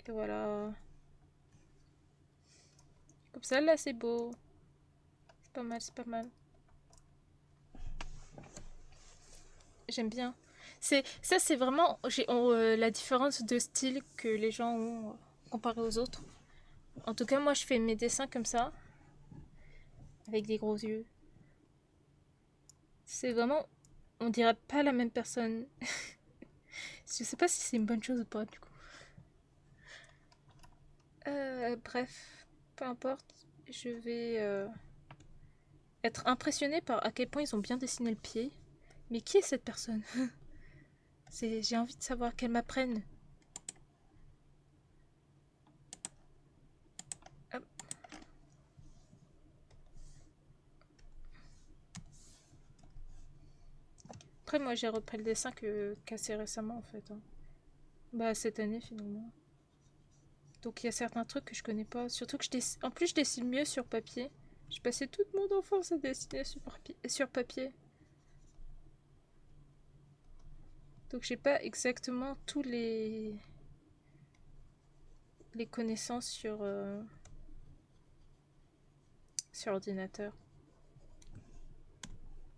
Et voilà. Comme ça, là c'est beau. C'est pas mal, c'est pas mal. J'aime bien. Ça, c'est vraiment la différence de style que les gens ont comparé aux autres. En tout cas, moi, je fais mes dessins comme ça, avec des gros yeux. C'est vraiment, on dirait pas la même personne. Je sais pas si c'est une bonne chose ou pas, du coup. Bref, peu importe. Je vais être impressionnée par à quel point ils ont bien dessiné le pied. Mais qui est cette personne? J'ai envie de savoir qu'elle m'apprenne. Hop. Après, moi, j'ai repris le dessin qu'assez récemment, en fait, hein. Bah, cette année, finalement. Donc, il y a certains trucs que je connais pas. Surtout que en plus, je dessine mieux sur papier. J'ai passé toute mon enfance à dessiner sur papier. Donc, j'ai pas exactement tous les connaissances sur ordinateur.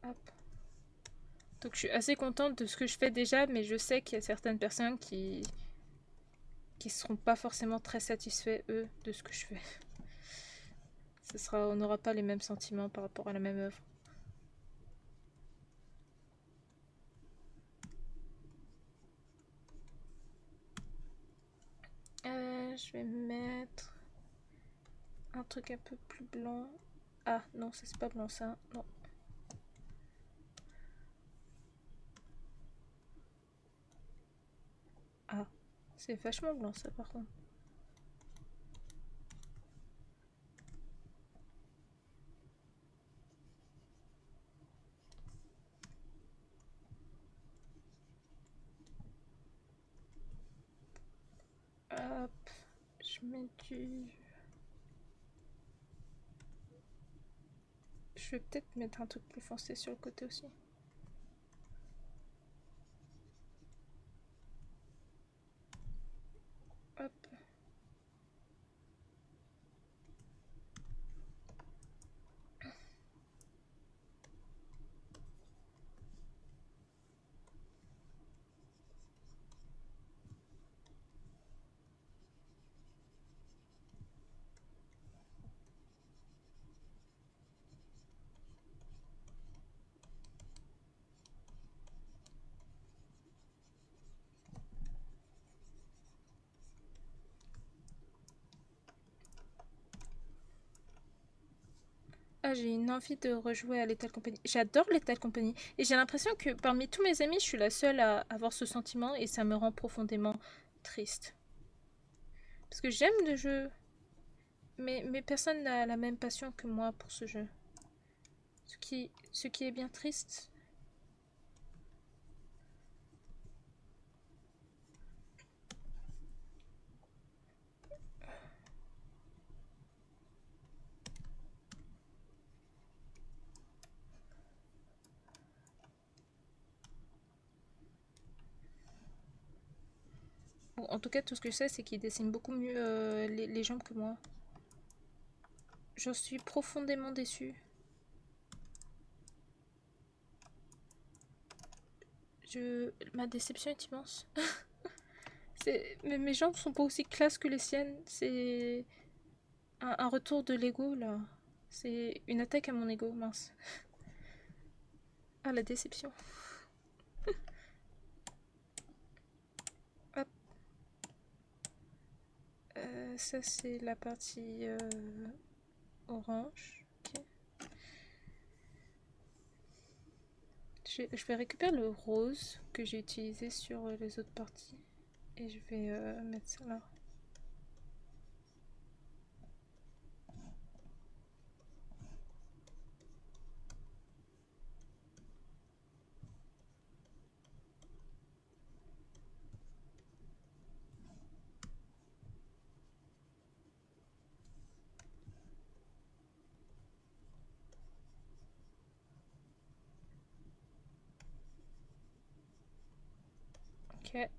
Hop. Donc, je suis assez contente de ce que je fais déjà, mais je sais qu'il y a certaines personnes qui seront pas forcément très satisfaits, eux, de ce que je fais. On n'aura pas les mêmes sentiments par rapport à la même œuvre. Je vais mettre un truc un peu plus blanc. Ah non, ça c'est pas blanc ça. Non. Ah. C'est vachement blanc ça par contre. Hop, je mets du... Je vais peut-être mettre un truc plus foncé sur le côté aussi. Hop. Ah, j'ai une envie de rejouer à Lethal Company. J'adore Lethal Company. Et j'ai l'impression que parmi tous mes amis, je suis la seule à avoir ce sentiment et ça me rend profondément triste. Parce que j'aime le jeu, mais personne n'a la même passion que moi pour ce jeu. Ce qui est bien triste. Bon, en tout cas, tout ce que je sais, c'est qu'il dessine beaucoup mieux les jambes que moi. J'en suis profondément déçue. Ma déception est immense. Mais mes jambes sont pas aussi classe que les siennes. C'est un retour de l'ego là. C'est une attaque à mon ego, mince. Ah, la déception. Hop. Ça, c'est la partie orange. Ok. Je vais récupérer le rose que j'ai utilisé sur les autres parties. Et je vais mettre ça là. Ok.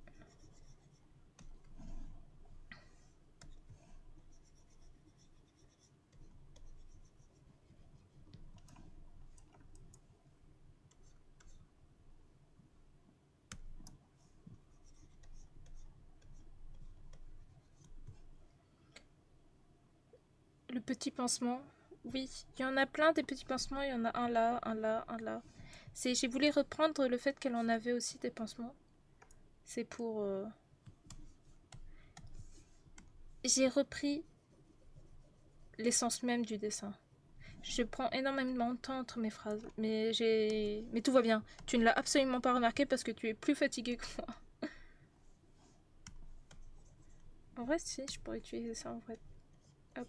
Le petit pansement. Oui, il y en a plein des petits pansements. Il y en a un là, un là, un là. J'ai voulu reprendre le fait qu'elle en avait aussi des pansements. C'est pour... J'ai repris l'essence même du dessin. Je prends énormément de temps entre mes phrases. Mais tout va bien. Tu ne l'as absolument pas remarqué parce que tu es plus fatigué que moi. En vrai, si, je pourrais utiliser ça en vrai. Hop.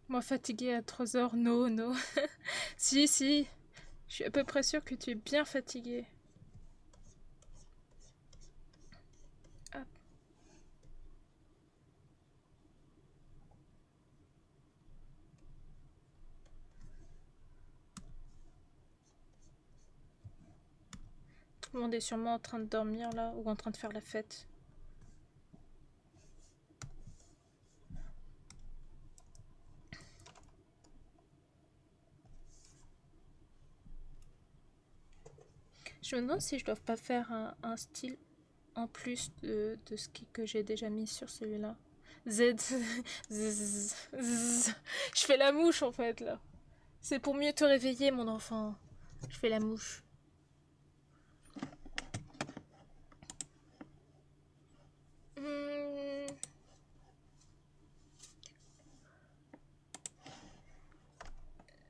Moi fatiguée à 3 heures, no, no. Si, si. Je suis à peu près sûre que tu es bien fatiguée. Hop. Tout le monde est sûrement en train de dormir là ou en train de faire la fête. Je me demande si je dois pas faire un style en plus de ce que j'ai déjà mis sur celui-là. Z. Je fais la mouche en fait là. C'est pour mieux te réveiller mon enfant. Je fais la mouche. Hmm,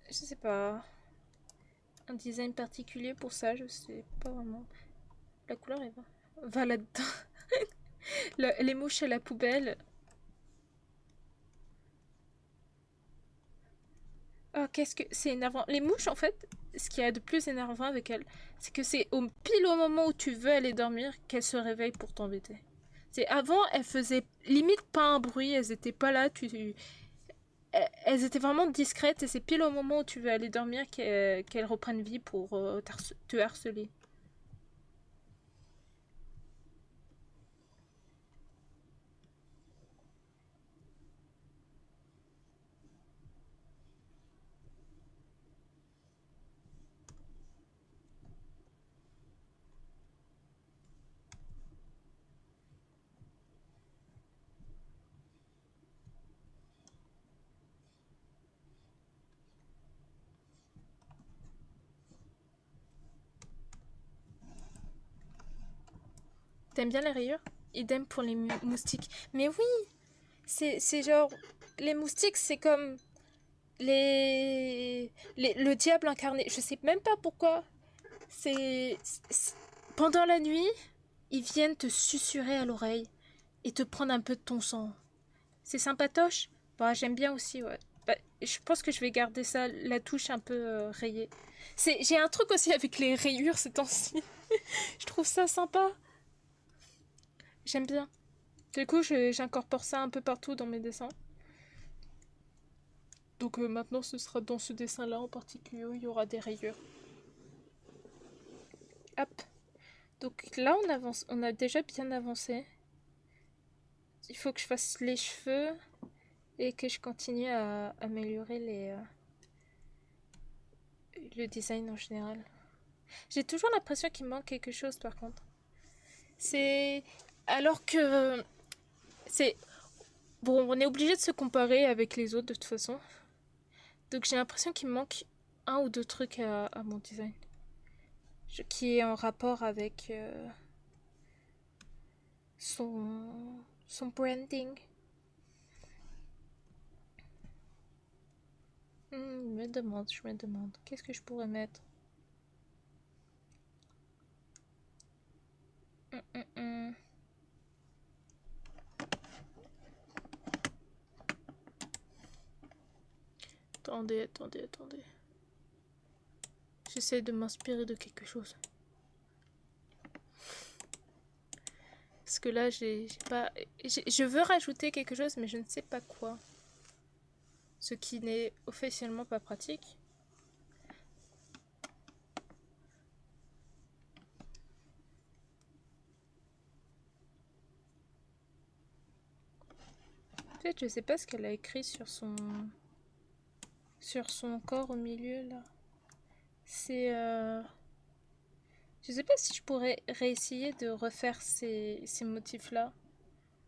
je sais pas. Un design particulier pour ça, je sais pas vraiment. La couleur elle va là-dedans. Les mouches à la poubelle. Oh, qu'est-ce que c'est énervant. Les mouches, en fait, ce qu'il y a de plus énervant avec elles, c'est que c'est pile au moment où tu veux aller dormir qu'elles se réveillent pour t'embêter. C'est avant, elles faisaient limite pas un bruit, elles étaient pas là, elles étaient vraiment discrètes et c'est pile au moment où tu veux aller dormir qu'elles reprennent vie pour te harceler. T'aimes bien les rayures? Idem pour les moustiques. Mais oui, c'est genre les moustiques, c'est comme le diable incarné. Je sais même pas pourquoi. C'est pendant la nuit, ils viennent te susurrer à l'oreille et te prendre un peu de ton sang. C'est sympatoche. Bah, j'aime bien aussi, ouais. Bah, je pense que je vais garder ça, la touche un peu rayée. J'ai un truc aussi avec les rayures ces temps-ci. Je trouve ça sympa. J'aime bien. Du coup, j'incorpore ça un peu partout dans mes dessins. Donc maintenant, ce sera dans ce dessin-là en particulier où il y aura des rayures. Hop. Donc là, on avance. On a déjà bien avancé. Il faut que je fasse les cheveux et que je continue à améliorer le design en général. J'ai toujours l'impression qu'il manque quelque chose par contre. C'est alors que c'est bon, on est obligé de se comparer avec les autres de toute façon. Donc j'ai l'impression qu'il manque un ou deux trucs à mon design qui est en rapport avec son branding. Je me demande, qu'est-ce que je pourrais mettre. Hum, hum, hum. Attendez. J'essaie de m'inspirer de quelque chose. Parce que là, j'ai pas. Je veux rajouter quelque chose, mais je ne sais pas quoi. Ce qui n'est officiellement pas pratique. Peut-être, je sais pas ce qu'elle a écrit sur son corps au milieu là. C'est. Je sais pas si je pourrais réessayer de refaire ces motifs-là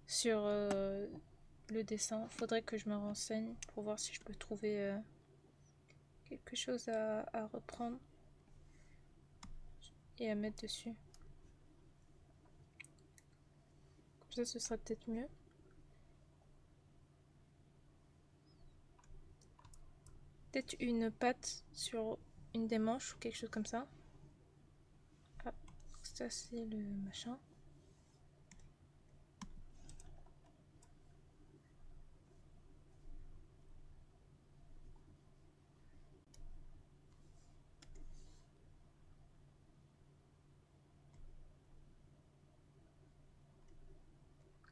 sur le dessin. Faudrait que je me renseigne pour voir si je peux trouver quelque chose à reprendre et à mettre dessus. Comme ça, ce sera peut-être mieux. Peut-être une patte sur une des manches ou quelque chose comme ça. Ah, ça c'est le machin.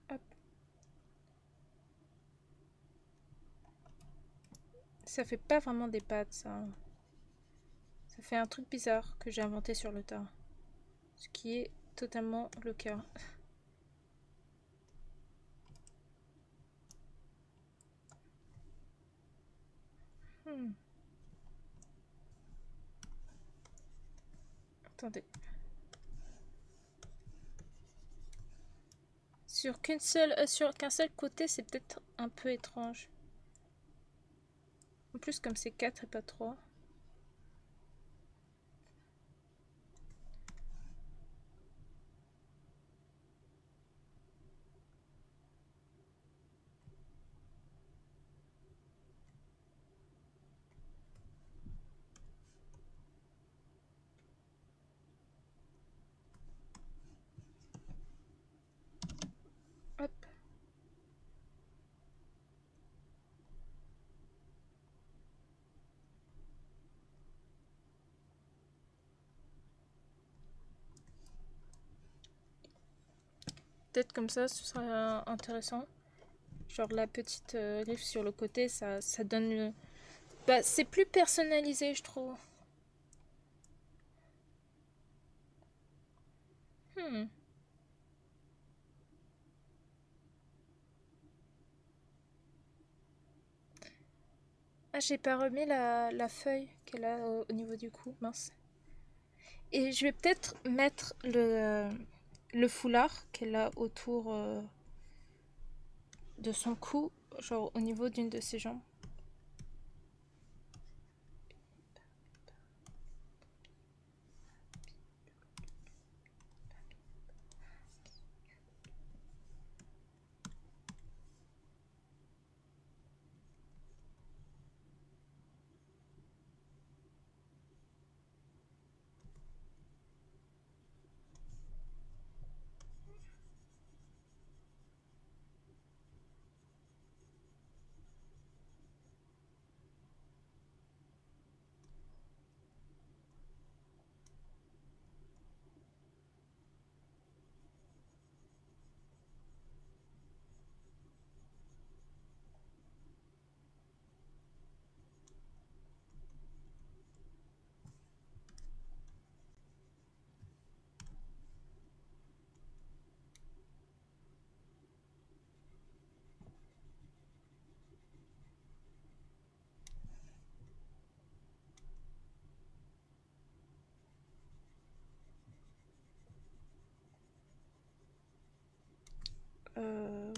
Hop. Ça fait pas vraiment des pattes, ça. Ça fait un truc bizarre que j'ai inventé sur le tas. Ce qui est totalement le cas. Hmm. Attendez. Sur qu'un seul côté, c'est peut-être un peu étrange. En plus, comme c'est 4 et pas 3. Hop. Peut-être comme ça, ce sera intéressant. Genre la petite griffe sur le côté, ça donne le... Bah, c'est plus personnalisé, je trouve. Hmm. Ah, j'ai pas remis la feuille qu'elle a au niveau du cou, mince. Et je vais peut-être mettre le foulard qu'elle a autour de son cou, genre au niveau d'une de ses jambes.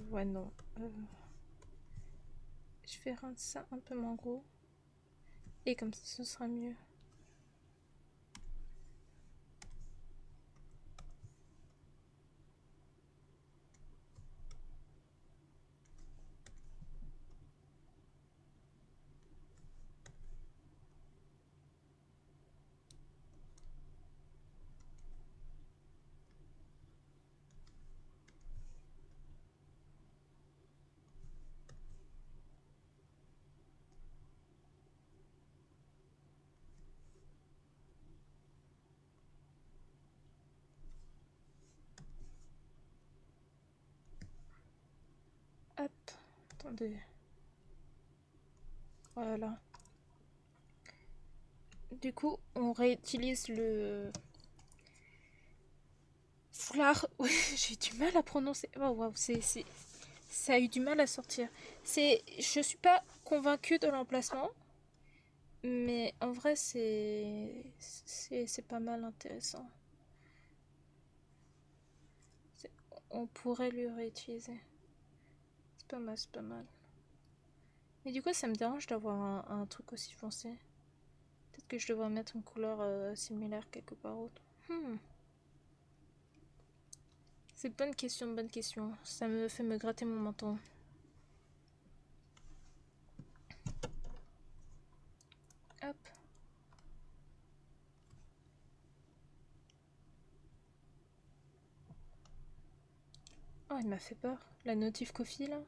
Ouais, non. Je vais rendre ça un peu moins gros. Et comme ça, ce sera mieux. Hop. Attendez. Voilà. Du coup, on réutilise le foulard. Ouais, j'ai du mal à prononcer. Oh, wow, ça a eu du mal à sortir. Je suis pas convaincue de l'emplacement, mais en vrai, c'est pas mal intéressant. On pourrait lui réutiliser. C'est pas mal, c'est pas mal. Mais du coup, ça me dérange d'avoir un truc aussi foncé. Peut-être que je devrais mettre une couleur similaire quelque part autre. C'est bonne question, bonne question. Ça me fait me gratter mon menton. Hop. Oh, il m'a fait peur. La notif coffee là.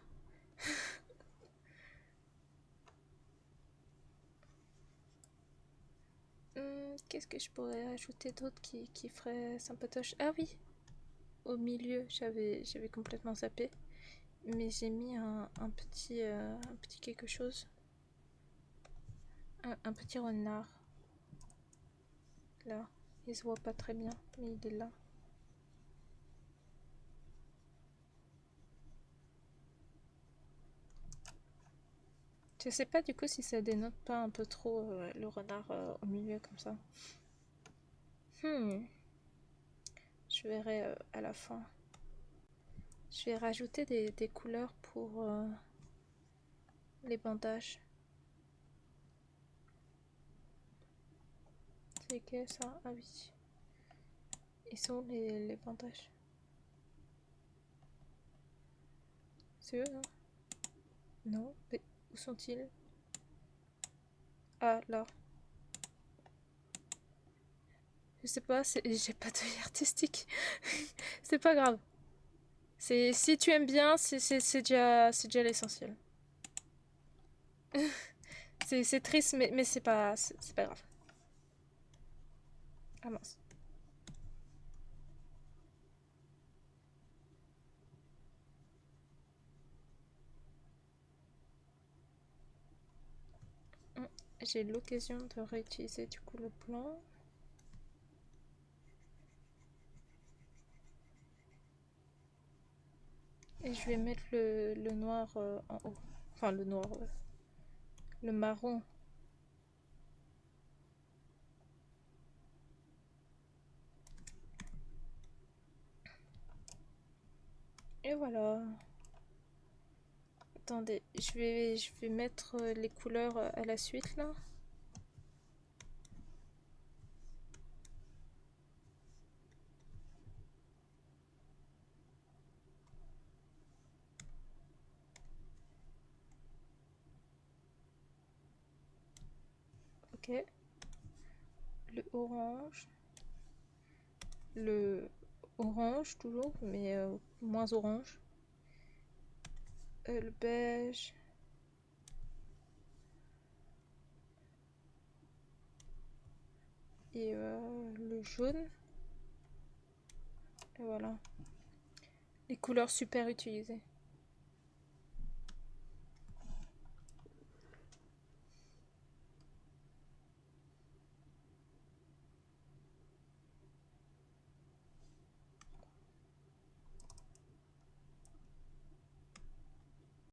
Qu'est-ce que je pourrais ajouter d'autre qui ferait sympatoche? Ah oui, au milieu, j'avais complètement zappé. Mais j'ai mis un petit quelque chose. Un petit renard. Là. Il se voit pas très bien, mais il est là. Je sais pas du coup si ça dénote pas un peu trop le renard au milieu comme ça. Je verrai à la fin. Je vais rajouter des couleurs pour les bandages. C'est que ça? Ah oui. Ils sont les bandages. C'est eux, non? Non. Mais où sont-ils? Ah, là. Je sais pas, j'ai pas d'œil artistique. C'est pas grave. Si tu aimes bien, c'est déjà l'essentiel. C'est triste, mais c'est pas grave. Ah mince. Hum, J'ai l'occasion de réutiliser du coup le blanc. Et je vais mettre le noir en haut. Enfin, le noir, le marron. Et voilà. Attendez, je vais mettre les couleurs à la suite là. Ok. Le orange. Le orange toujours, mais moins orange. Le beige. Et le jaune. Et voilà. Les couleurs super utilisées.